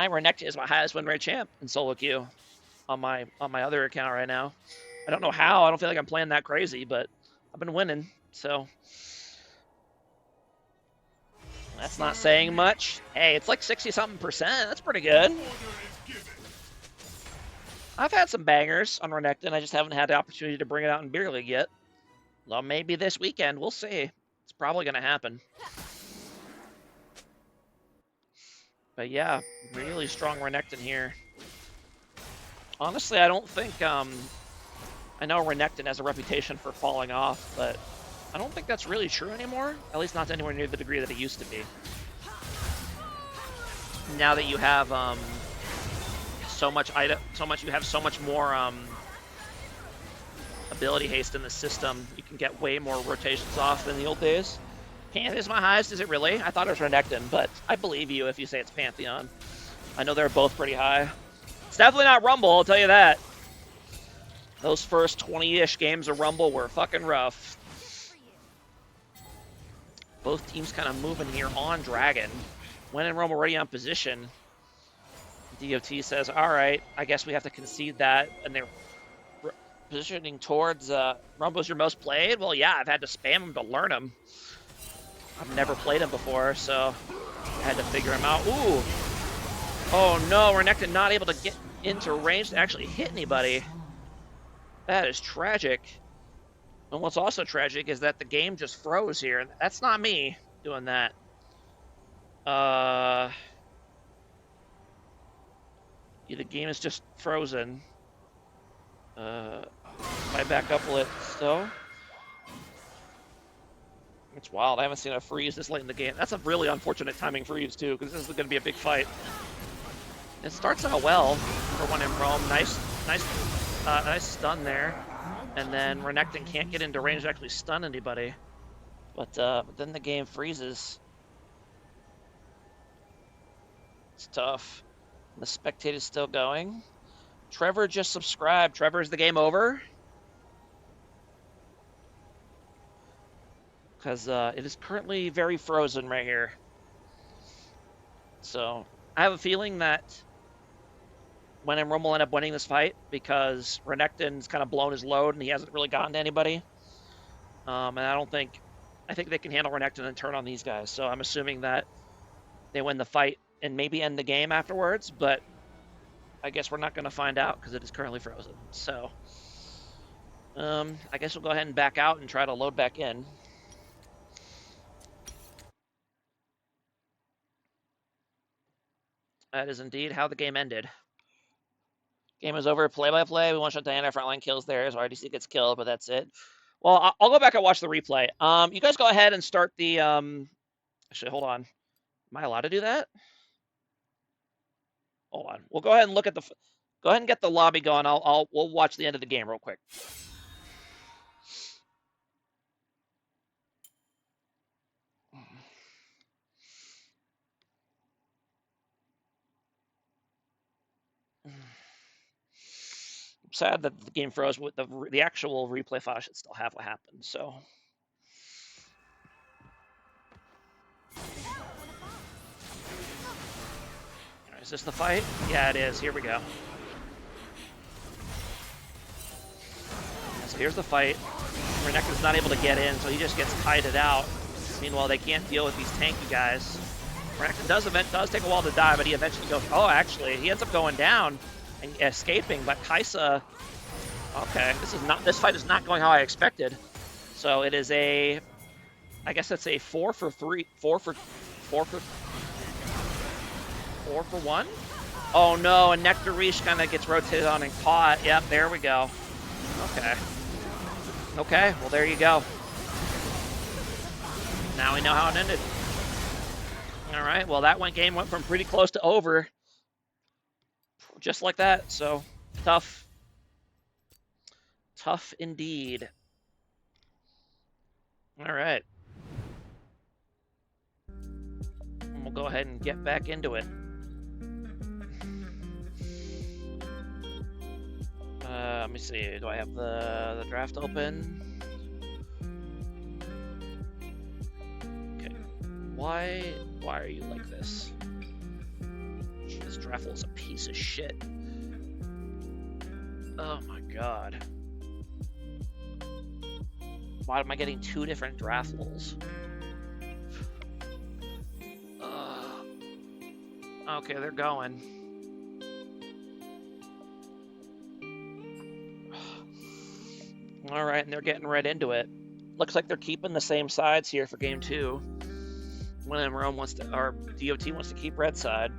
Renekton is my highest win rate champ in solo queue on my other account right now. I don't know how. I don't feel like I'm playing that crazy, but I've been winning. So that's not saying much. Hey, it's like 60-something%. That's pretty good. I've had some bangers on Renekton. I just haven't had the opportunity to bring it out in Beer League yet. Well, maybe this weekend. We'll see. It's probably going to happen. But yeah, really strong Renekton here. Honestly, I don't think... I know Renekton has a reputation for falling off, but I don't think that's really true anymore. At least not anywhere near the degree that it used to be. Now that you have so much more ability haste in the system, you can get way more rotations off than the old days. Pantheon is my highest, is it really? I thought it was Renekton, but I believe you if you say it's Pantheon. I know they're both pretty high. It's definitely not Rumble, I'll tell you that. Those first 20-ish games of Rumble were fucking rough. Both teams kind of moving here on Dragon. When in Rome already on position, DOT says, all right, I guess we have to concede that. And they're positioning towards Rumbo's your most played. Well, yeah, I've had to spam him to learn him. I've never played him before, so I had to figure him out. Ooh. Oh, no, Renekton not able to get into range to actually hit anybody. That is tragic. And what's also tragic is that the game just froze here. That's not me doing that. Yeah, the game is just frozen. My backup lit still. It's wild. I haven't seen a freeze this late in the game. That's a really unfortunate timing freeze too, because this is going to be a big fight. It starts out well for one in Rome. Nice stun there. And then Renekton can't get into range to actually stun anybody. But then the game freezes. It's tough. The spectator's still going. Trevor just subscribed. Trevor, is the game over? Because it is currently very frozen right here. So I have a feeling that when Rome will end up winning this fight because Renekton's kind of blown his load and he hasn't really gotten to anybody. And I think they can handle Renekton and turn on these guys. So I'm assuming that they win the fight and maybe end the game afterwards, but I guess we're not going to find out because it is currently frozen. So I guess we'll go ahead and back out and try to load back in. That is indeed how the game ended. Game is over. Play-by-play. We one-shot Diana. Frontline kills theirs. RDC gets killed, but that's it. Well, I'll go back and watch the replay. You guys go ahead and start the... Actually, hold on. Am I allowed to do that? Hold on. We'll go ahead and look at the... Go ahead and get the lobby going. We'll watch the end of the game real quick. Sad that the game froze. With the actual replay file should still have what happened. So, is this the fight? Yeah, it is. Here we go. So here's the fight. Renekton's not able to get in, so he just gets kited out. Meanwhile, they can't deal with these tanky guys. Renekton does take a while to die, but he eventually goes. Oh, actually, he ends up going down and escaping, but Kaisa, okay, this fight is not going how I expected. So it is I guess that's a 4 for 1. Oh no, and Nectarish kind of gets rotated on and caught. Yep, there we go. Okay, well there you go. Now we know how it ended. All right, well that game went from pretty close to over. Just like that, so tough. Tough indeed. All right. And we'll go ahead and get back into it. Let me see. Do I have the draft open? Okay. Why are you like this? This draft is a piece of shit. Oh my god. Why am I getting two different draft lulls? Okay, they're going. All right, and they're getting right into it. Looks like they're keeping the same sides here for game 2. When Rome wants to, or DOT wants to keep red side.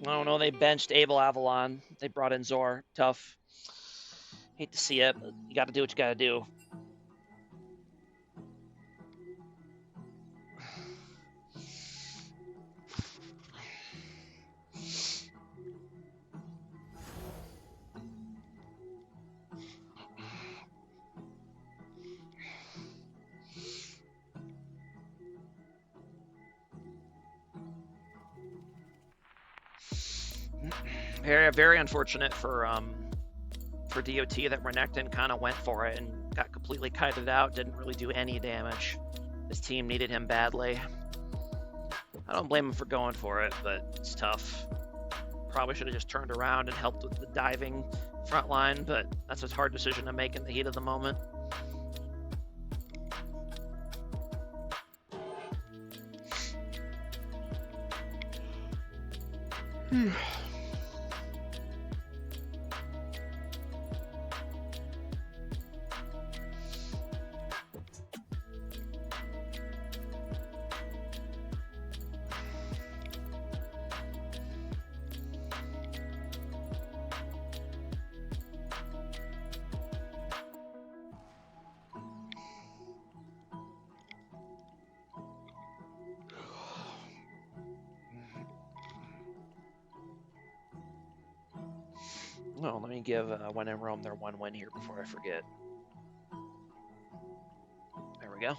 I don't know, they benched Abel Avalon. They brought in Zor. Tough. Hate to see it, but you gotta do what you gotta do. Very, very unfortunate for DOT that Renekton kind of went for it and got completely kited out. Didn't really do any damage. His team needed him badly. I don't blame him for going for it, but it's tough. Probably should have just turned around and helped with the diving front line, but that's a hard decision to make in the heat of the moment. Well, let me give When in Rome their one win here before I forget. There we go.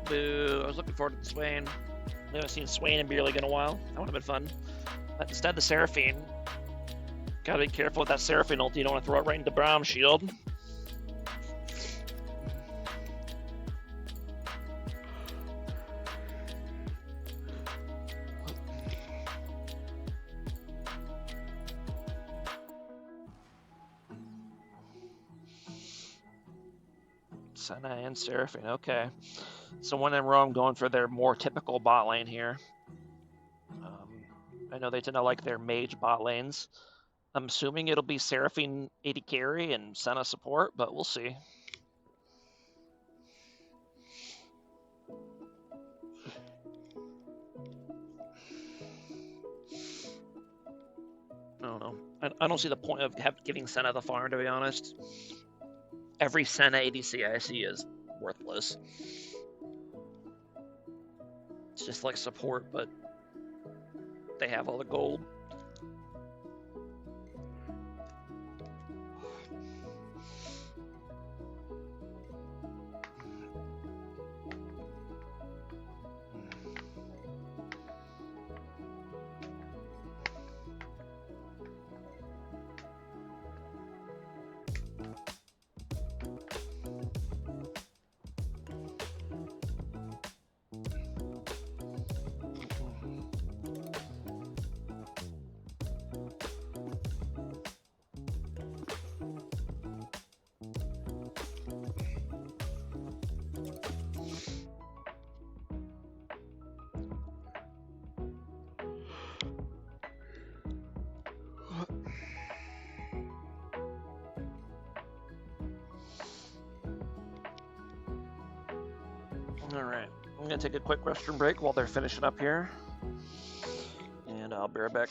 Boo. I was looking forward to the Swain. I haven't seen Swain in barely in a while. That would have been fun. But instead, the Seraphine. Gotta be careful with that Seraphine ulti. You don't want to throw it right into Braum's shield. Senna and Seraphine, okay. So When in Rome going for their more typical bot lane here. I know they tend to like their mage bot lanes. I'm assuming it'll be Seraphine 80 carry and Senna support, but we'll see. I don't know. I don't see the point of giving Senna the farm, to be honest. Every Senna ADC I see is worthless. It's just like support, but they have all the gold. All right, I'm gonna take a quick restroom break while they're finishing up here, and I'll be right back.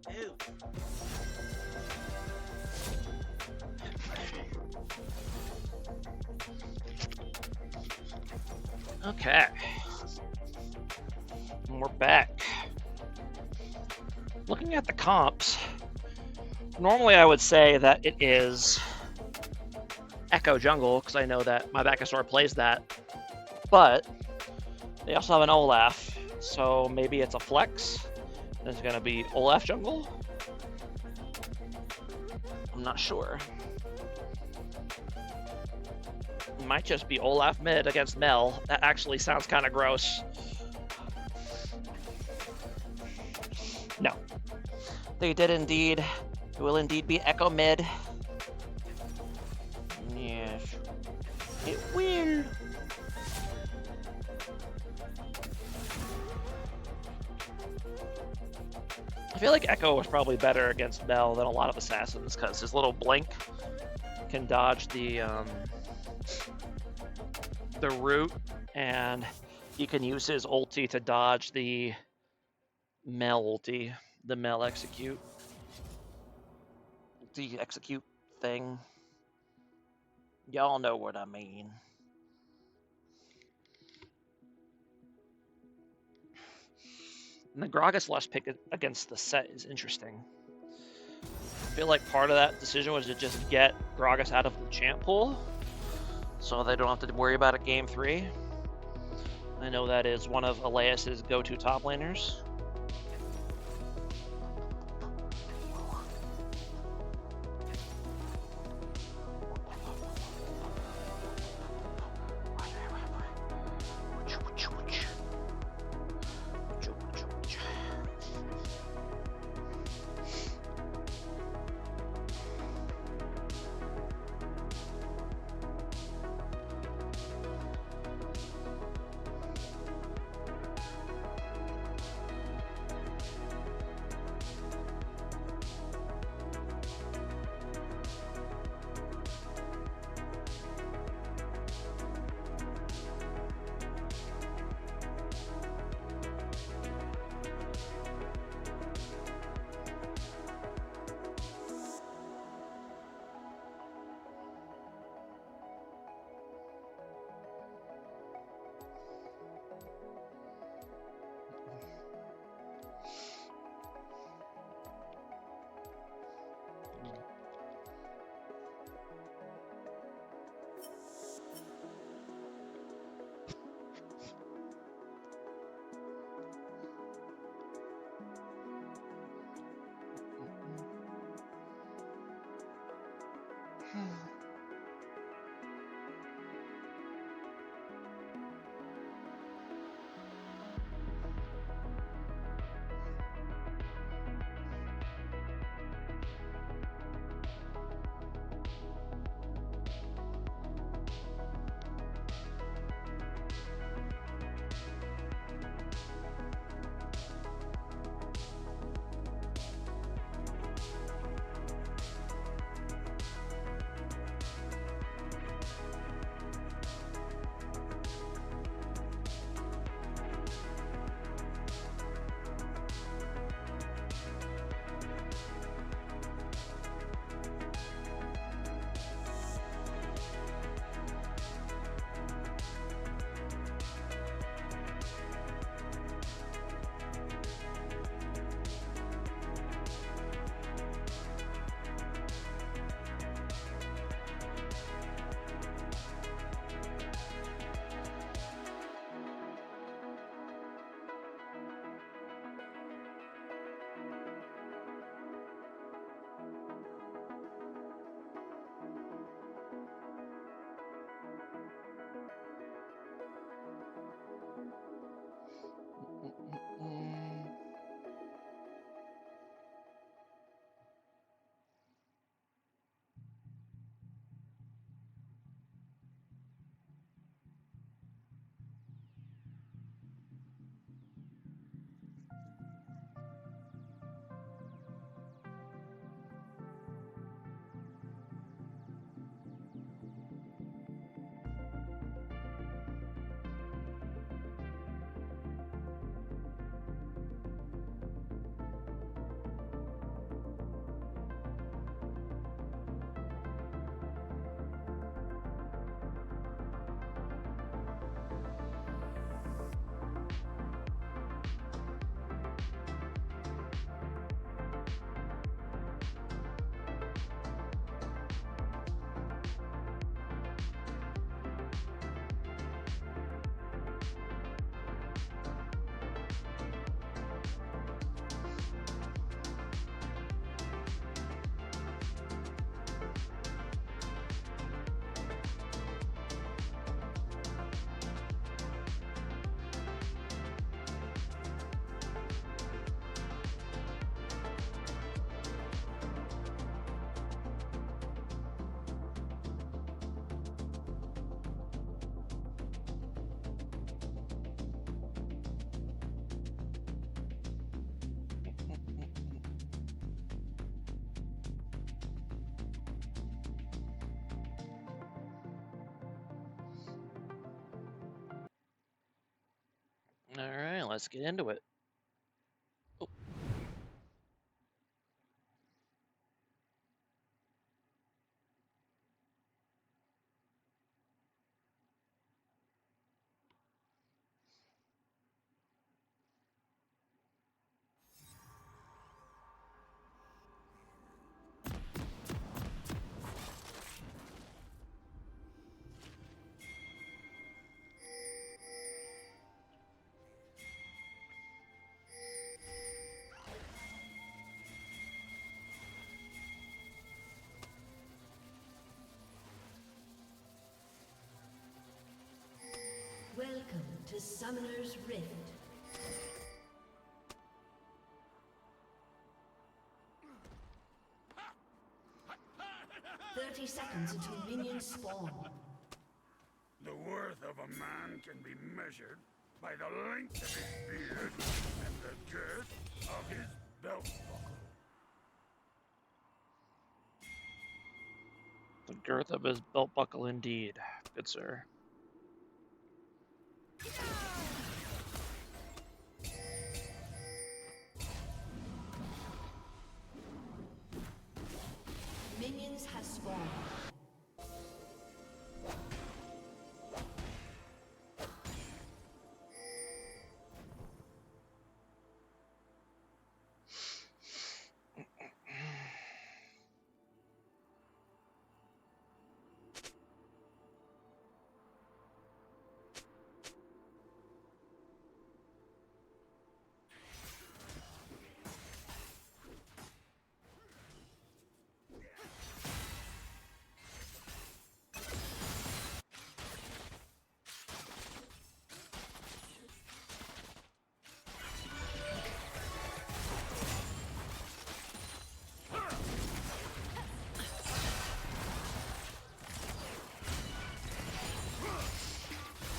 Ew. Okay. And we're back. Looking at the comps, normally I would say that it is Echo Jungle, because I know that my Backusaur plays that. But they also have an Olaf, so maybe it's a flex. It's going to be Olaf Jungle? I'm not sure. It might just be Olaf mid against Mel. That actually sounds kind of gross. No. They did indeed. It will indeed be Echo mid. Yes. It will. I feel like Echo was probably better against Mel than a lot of assassins because his little blink can dodge the root, and he can use his ulti to dodge the Mel ulti, the Mel execute. The execute thing. Y'all know what I mean. And the Gragas lost pick against the set is interesting. I feel like part of that decision was to just get Gragas out of the champ pool, so they don't have to worry about it game 3. I know that is one of Elias's go-to top laners. Let's get into it. Oh. Welcome to Summoner's Rift. "30 seconds until minions spawn. The worth of a man can be measured by the length of his beard and the girth of his belt buckle. The girth of his belt buckle, indeed. Good sir. Minions have spawned.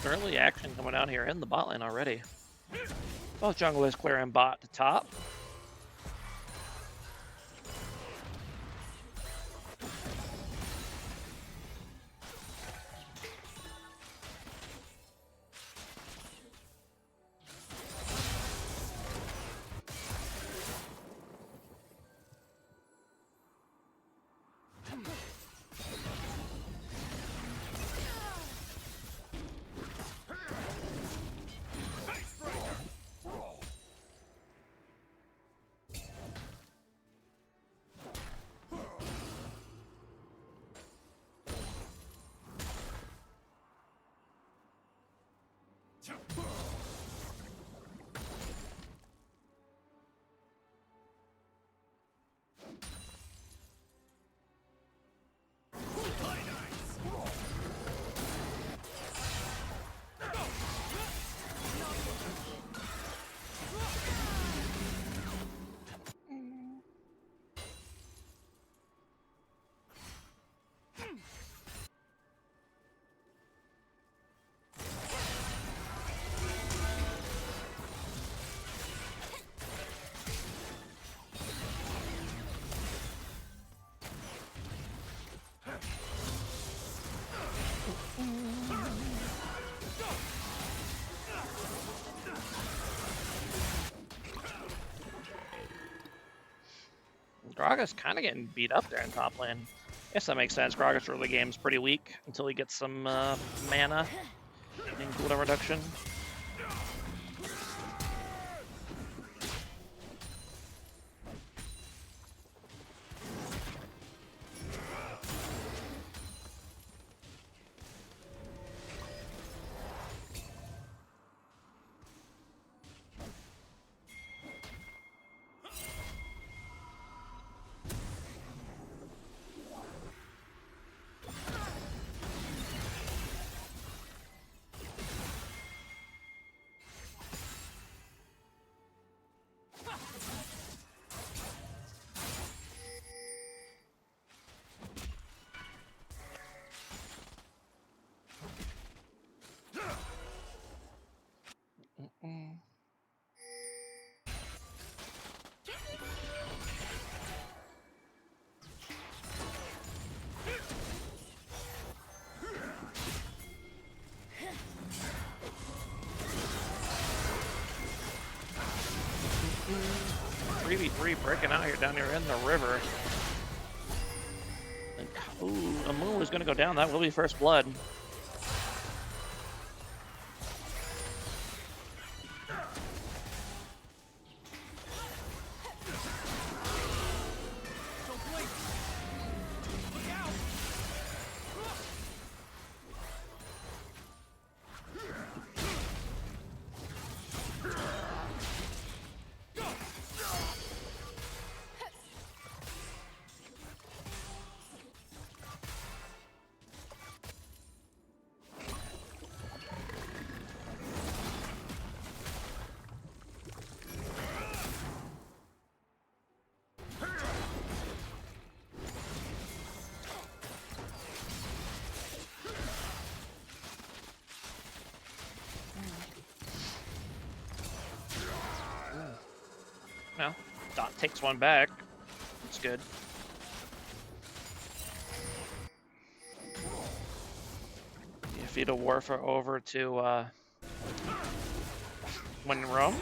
Early action coming out here in the bot lane already. Both junglers clearing bot to top. Gragas kind of getting beat up there in top lane. Guess that makes sense. Gragas early game's pretty weak until he gets some mana and cooldown reduction. 3v3 breaking out here down here in the river. And, ooh, Amu is going to go down. That will be first blood. No, Dot takes one back. That's good. You feed a Warfer over to when in Rome.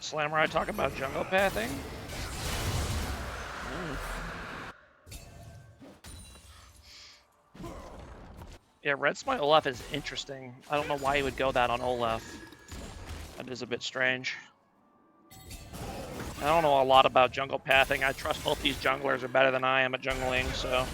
Samurai talk about jungle pathing. Yeah, Red Smite Olaf is interesting. I don't know why he would go that on Olaf. That is a bit strange. I don't know a lot about jungle pathing. I trust both these junglers are better than I am at jungling, so...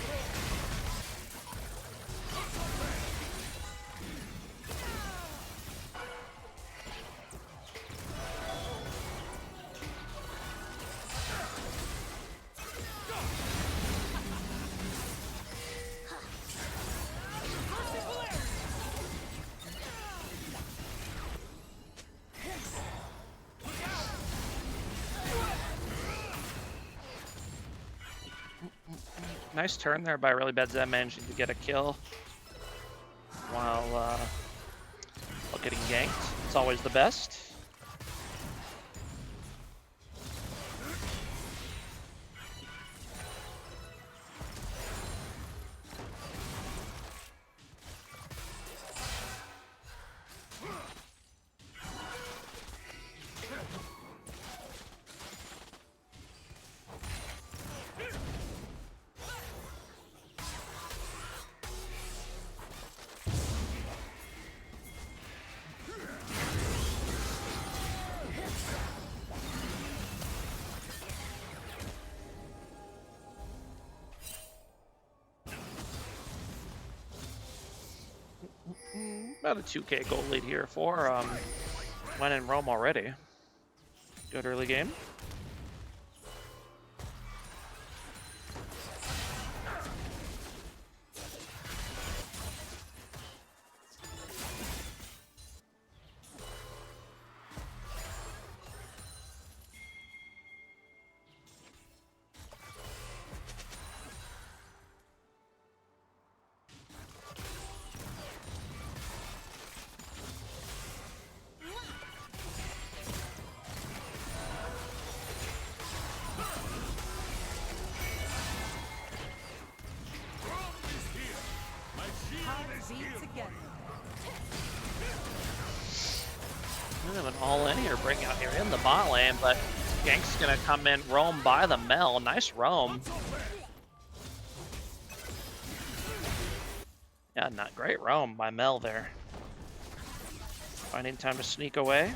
Nice turn there by Really Bad Zen, managing to get a kill while getting ganked. It's always the best. About a 2k gold lead here for when in Rome already. Good early game. An all-in here, breaking out here in the bot lane, but Gank's gonna come in, roam by the Mel. Nice roam. Yeah, not great roam by Mel there. Finding time to sneak away.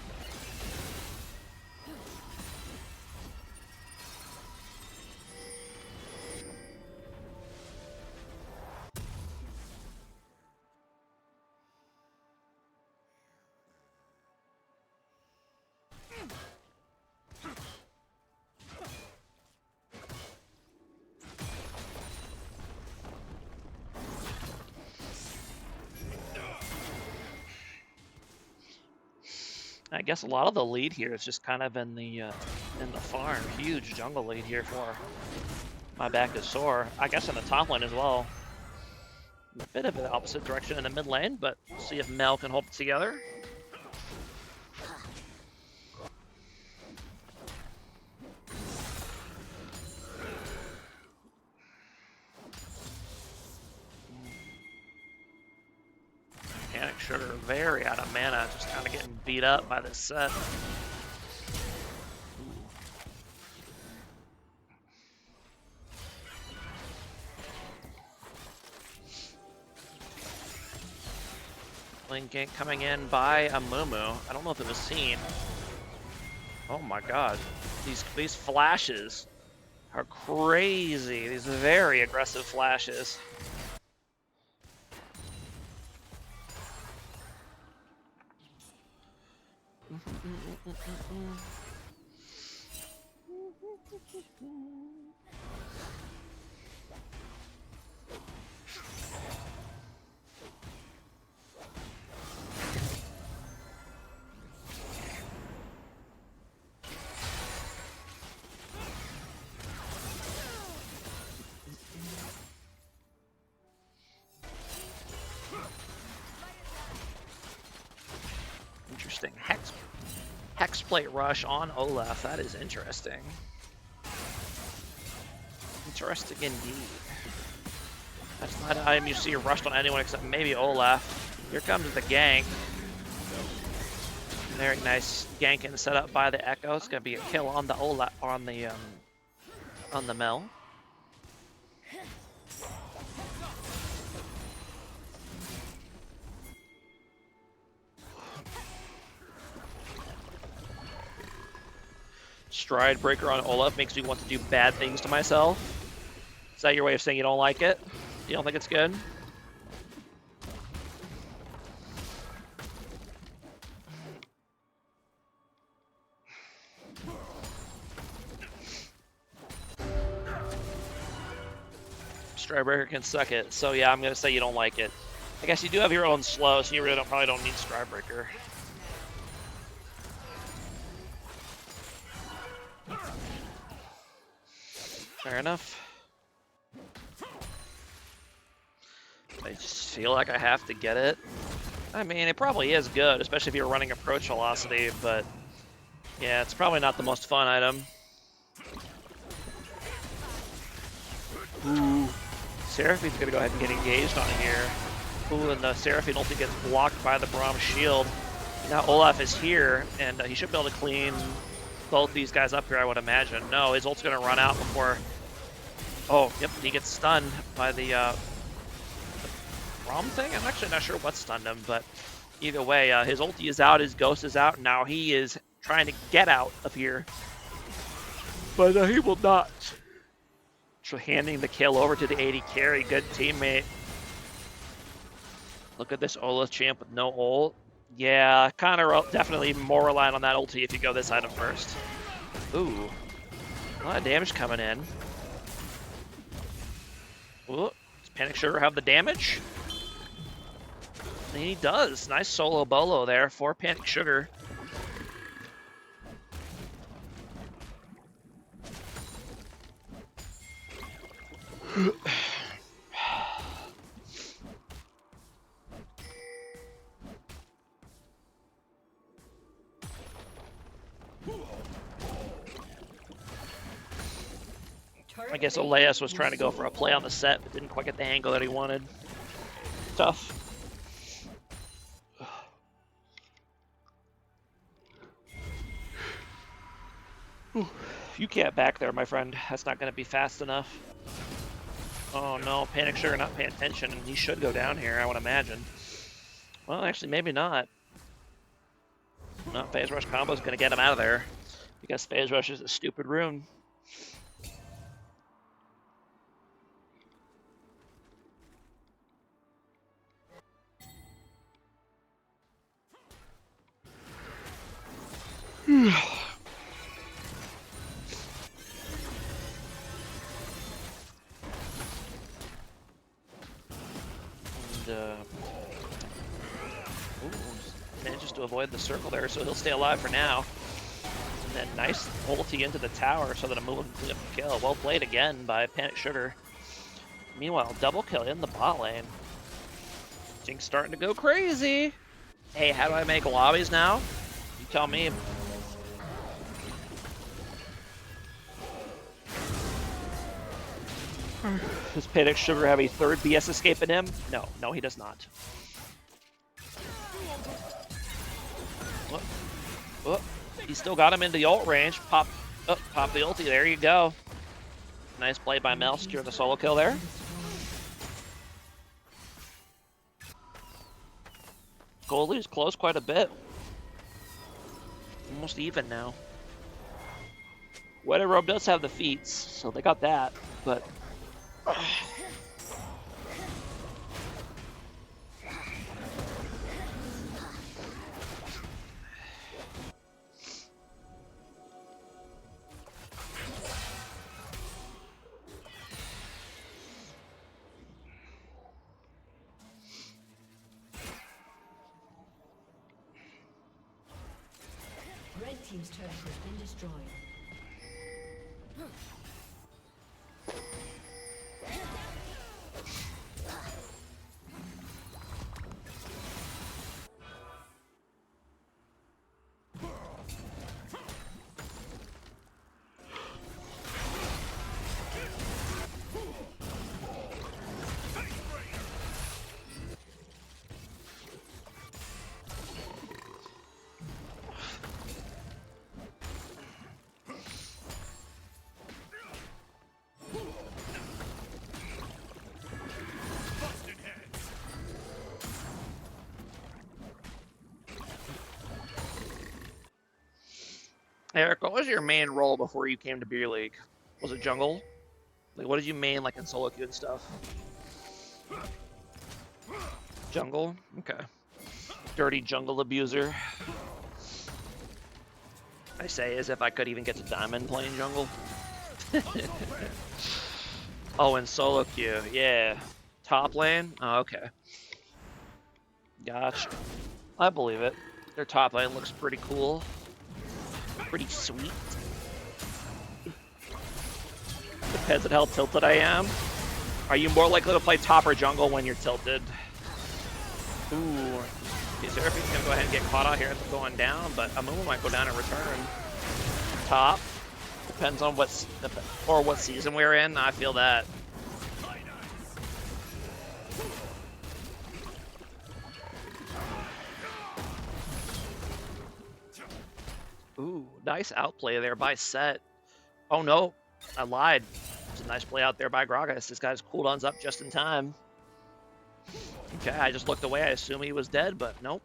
I guess a lot of the lead here is just kind of in the farm. Huge jungle lead here for my back is sore. I guess in the top lane as well. A bit of an opposite direction in the mid lane, but we'll see if Mel can hold it together. Sugar very out of mana, just kind of getting beat up by this set. Link gank coming in by a Mumu. I don't know if it was seen. Oh my god. These flashes are crazy. These very aggressive flashes. Interesting. Hexplate rush on Olaf. That is interesting. Interesting indeed. That's not an item you see rushed on anyone except maybe Olaf. Here comes the gank. Very nice gank and set up by the Echo. It's gonna be a kill on the Olaf on the Mel. Stride breaker on Olaf makes me want to do bad things to myself. Is that your way of saying you don't like it? You don't think it's good? Stride breaker can suck it. So yeah, I'm gonna say you don't like it. I guess you do have your own slow, so you really probably don't need stride breaker. Fair enough. I just feel like I have to get it. I mean, it probably is good, especially if you're running approach velocity, but yeah, it's probably not the most fun item. Ooh. Seraphine's gonna go ahead and get engaged on here. Ooh, and the Seraphine ulti gets blocked by the Braum shield. Now Olaf is here, and he should be able to clean both these guys up here, I would imagine. No, his ult's gonna run out before... Oh, yep, he gets stunned by the Braum thing? I'm actually not sure what stunned him, but either way, his ulti is out, his ghost is out, now he is trying to get out of here. But he will not. So handing the kill over to the 80 carry, good teammate. Look at this Olaf champ with no ult. Yeah, kind of definitely more reliant on that ulti if you go this item first. Ooh, a lot of damage coming in. Ooh, does Panic Sugar have the damage? And he does. Nice solo bolo there for Panic Sugar. I guess Elias was trying to go for a play on the set, but didn't quite get the angle that he wanted. Tough. You can't back there, my friend. That's not going to be fast enough. Oh no, Panic Sugar not paying attention, and he should go down here, I would imagine. Well, actually, maybe not. No, Phase Rush combo is going to get him out of there, because Phase Rush is a stupid rune. Manages to avoid the circle there, so he'll stay alive for now. And then nice ulti into the tower so that a move can clean up the kill. Well played again by Panic Sugar. Meanwhile, double kill in the bot lane. Jinx starting to go crazy. Hey, how do I make lobbies now? You tell me. Does Panic Sugar have a third BS escape in him? No, he does not. Oh, oh, he still got him into the ult range. Pop the ulti. There you go. Nice play by Mel. Secure the solo kill there. Goalie's close quite a bit. Almost even now. Wedded Robe does have the feats, so they got that, but... Red team's turret has been destroyed. Eric, what was your main role before you came to Beer League? Was it jungle? Like, what did you main, like, in solo queue and stuff? Jungle? Okay. Dirty jungle abuser. I say as if I could even get to Diamond playing jungle. Oh, in solo queue, yeah. Top lane? Oh, okay. Gotcha. I believe it. Their top lane looks pretty cool. Pretty sweet. Depends on how tilted I am. Are you more likely to play top or jungle when you're tilted? Ooh. Seraphim's gonna go ahead and get caught out here as I'm going down, but Amumu might go down and return. Top. Depends on what season we're in. I feel that. Ooh, nice outplay there by Set. Oh no, I lied. It's a nice play out there by Gragas. This guy's cooldown's up just in time. Okay, I just looked away. I assume he was dead, but nope.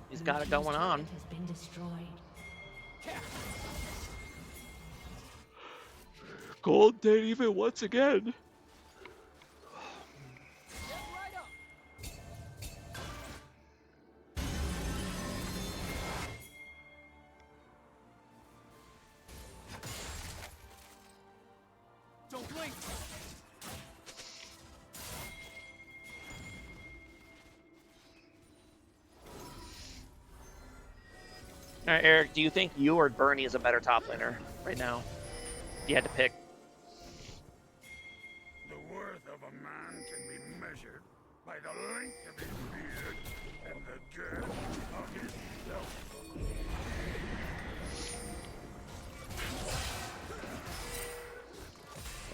He's got it going on. Has been destroyed. Gold date even once again. Don't blink. All right, Eric, do you think you or Bernie is a better top laner right now? If you had to pick. The worth of a man can be measured by the length of his beard and the girth of his belt.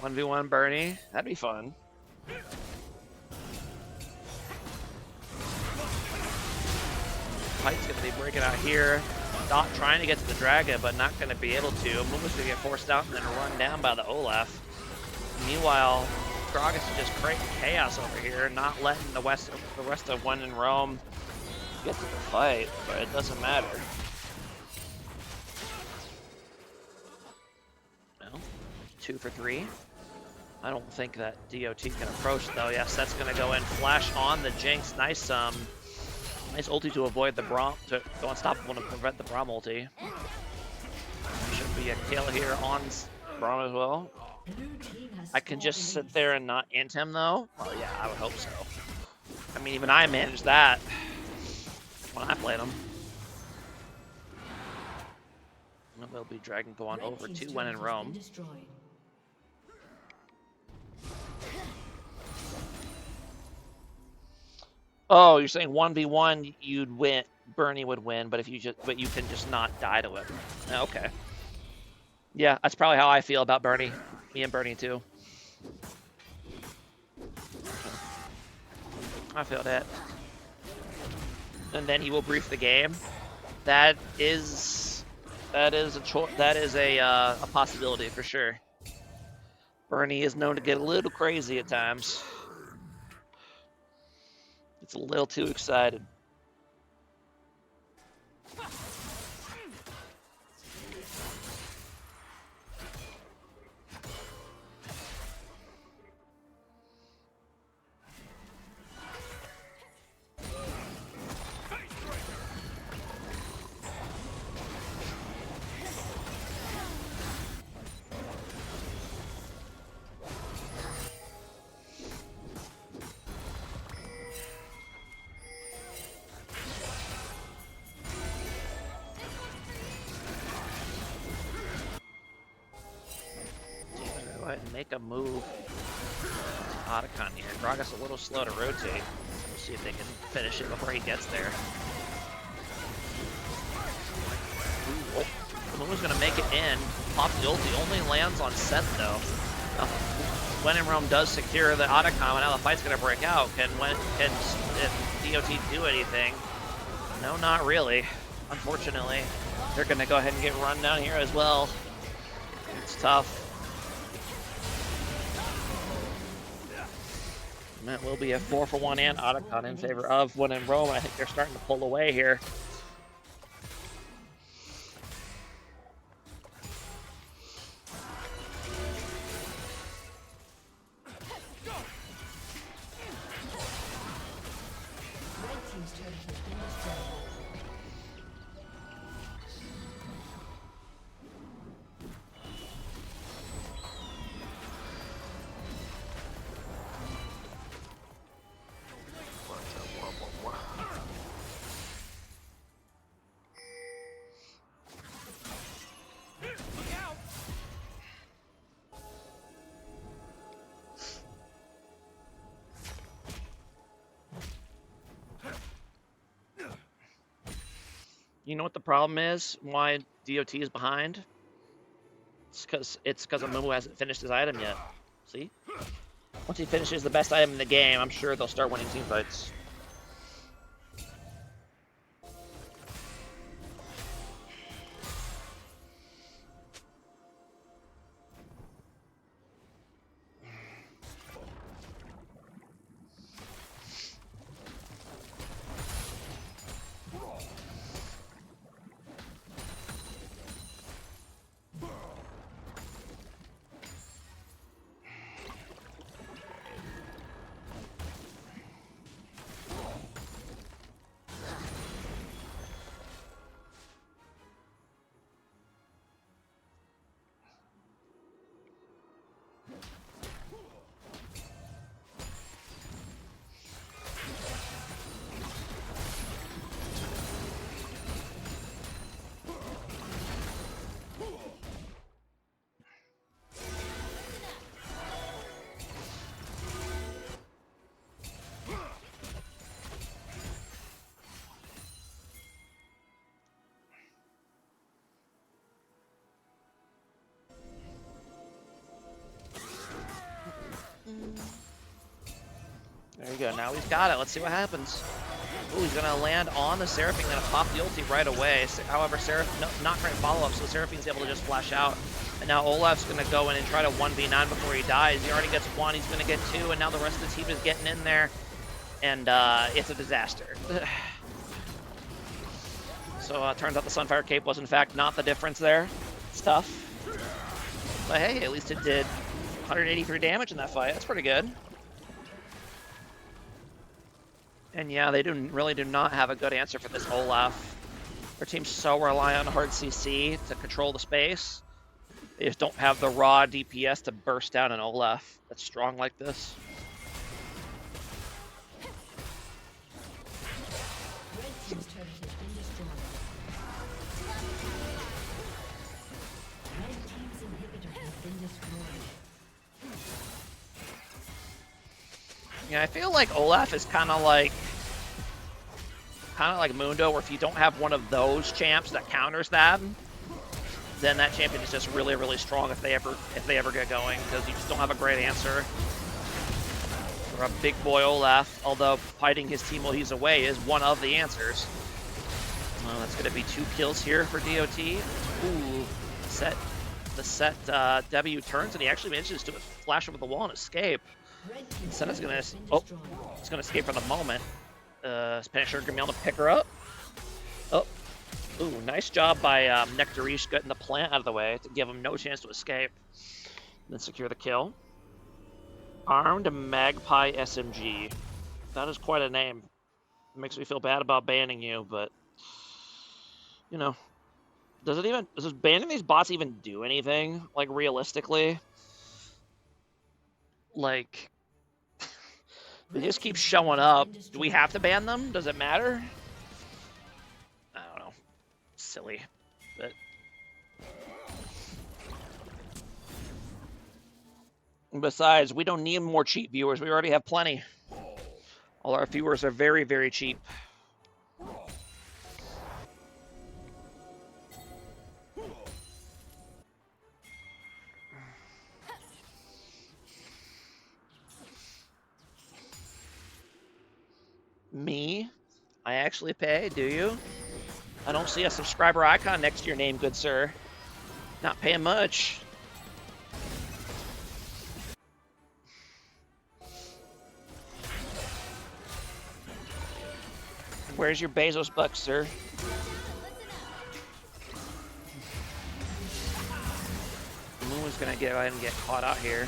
1v1 Bernie. That'd be fun. Fight's gonna be breaking out here. Not trying to get to the dragon, but not gonna be able to. Mumu's gonna get forced out and then run down by the Olaf. Meanwhile, Gragas is just creating chaos over here, not letting the rest of One in Rome get to the fight, but it doesn't matter. Well, 2 for 3. I don't think that DOT can approach though. Yes, that's gonna go in. Flash on the Jinx. Nice nice ulti to avoid the Braum, to go unstoppable to prevent the Braum ulti. Should be a kill here on Braum as well. I can just sit there and not int him though. Well, yeah, I would hope so. I mean, even I managed that when I played him. And there'll be Dragon going over to When in Rome. Oh, you're saying 1v1 you'd win, Bernie would win, but you can just not die to him. Okay. Yeah, that's probably how I feel about Bernie. Me and Bernie too. I feel that. And then he will brief the game. That is a possibility for sure. Bernie is known to get a little crazy at times. It's a little too excited. Go ahead and make a move to Otacon here. Gragas a little slow to rotate. We'll see if they can finish it before he gets there. Ooh, oh. Lumu's gonna make it in. Pops the ulti, only lands on Seth though. When in Rome does secure the Otacon, and now the fight's gonna break out. Can DOT do anything? No, not really. Unfortunately, they're gonna go ahead and get run down here as well. It's tough. That will be a 4-for-1 and Otacon in favor of When in Rome. I think they're starting to pull away here. You know what the problem is? Why DOT is behind? It's because Amumu hasn't finished his item yet. See? Once he finishes the best item in the game, I'm sure they'll start winning team fights. There you go. Now he's got it. Let's see what happens. Ooh, he's going to land on the Seraphine. Going to pop the ulti right away. However, not great follow-up, so Seraphine's able to just flash out. And now Olaf's going to go in and try to 1v9 before he dies. He already gets one. He's going to get two, and now the rest of the team is getting in there. And it's a disaster. So turns out the Sunfire Cape was, in fact, not the difference there. It's tough. But hey, at least it did 183 damage in that fight. That's pretty good. And yeah, they really do not have a good answer for this Olaf. Their team's so reliant on hard CC to control the space. They just don't have the raw DPS to burst down an Olaf that's strong like this. Yeah, I feel like Olaf is kind of like Mundo, where if you don't have one of those champs that counters that, then that champion is just really, really strong if they ever get going, because you just don't have a great answer for a big boy Olaf. Although fighting his team while he's away is one of the answers. Well, that's going to be 2 kills here for DOT. Ooh, the set W turns, and he actually manages to flash over the wall and escape. Senna's going to, oh, it's going to escape for the moment. Spanish are going to be able to pick her up. Oh, ooh, nice job by Nectarish getting the plant out of the way to give him no chance to escape. Then secure the kill. Armed Magpie SMG. That is quite a name. It makes me feel bad about banning you, but you know, does banning these bots even do anything? Like realistically, like they just keep showing up. Do we have to ban them? Does it matter? I don't know. Silly, but. Besides, we don't need more cheap viewers. We already have plenty. All our viewers are very, very cheap. Me? I actually pay, do you? I don't see a subscriber icon next to your name, good sir. Not paying much. Where's your Bezos buck, sir? Mumu's gonna go ahead and get caught out here.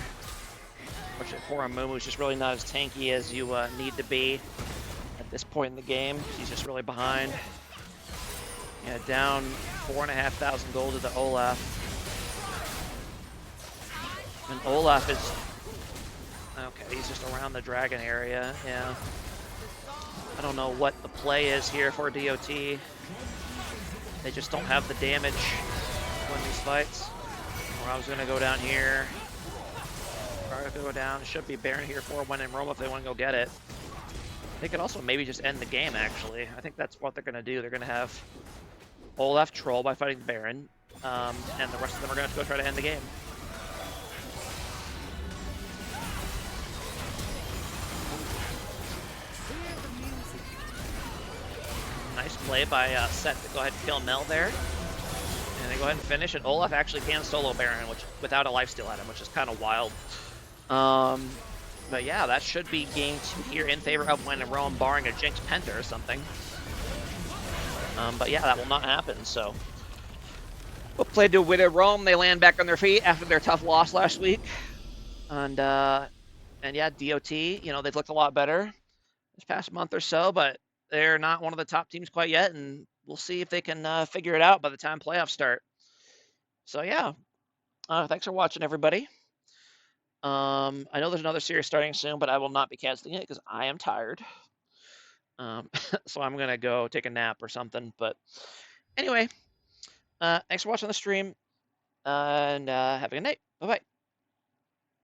Unfortunately, poor Mumu's just really not as tanky as you need to be at this point in the game. He's just really behind. Yeah, down 4,500 gold to the Olaf. And Olaf is... Okay, he's just around the dragon area, yeah. I don't know what the play is here for DOT. They just don't have the damage to win these fights. Or I was going to go down here. Or I could go down. Should be Baron here for when in Rome if they want to go get it. They could also maybe just end the game, actually. I think that's what they're going to do. They're going to have Olaf troll by fighting the Baron. And the rest of them are going to have to go try to end the game. Nice play by Set to go ahead and kill Mel there. And they go ahead and finish, and Olaf actually can solo Baron, which without a lifesteal at him, which is kind of wild. But yeah, that should be game 2 here in favor of When in Rome, barring a Jinx Penta or something. But yeah, that will not happen, so. We'll play to When in Rome. They land back on their feet after their tough loss last week. And yeah, DOT, you know, they've looked a lot better this past month or so, but they're not one of the top teams quite yet, and we'll see if they can figure it out by the time playoffs start. So yeah, thanks for watching, everybody. I know there's another series starting soon, but I will not be canceling it because I am tired. So I'm going to go take a nap or something. But anyway, thanks for watching the stream, and have a good night. Bye-bye.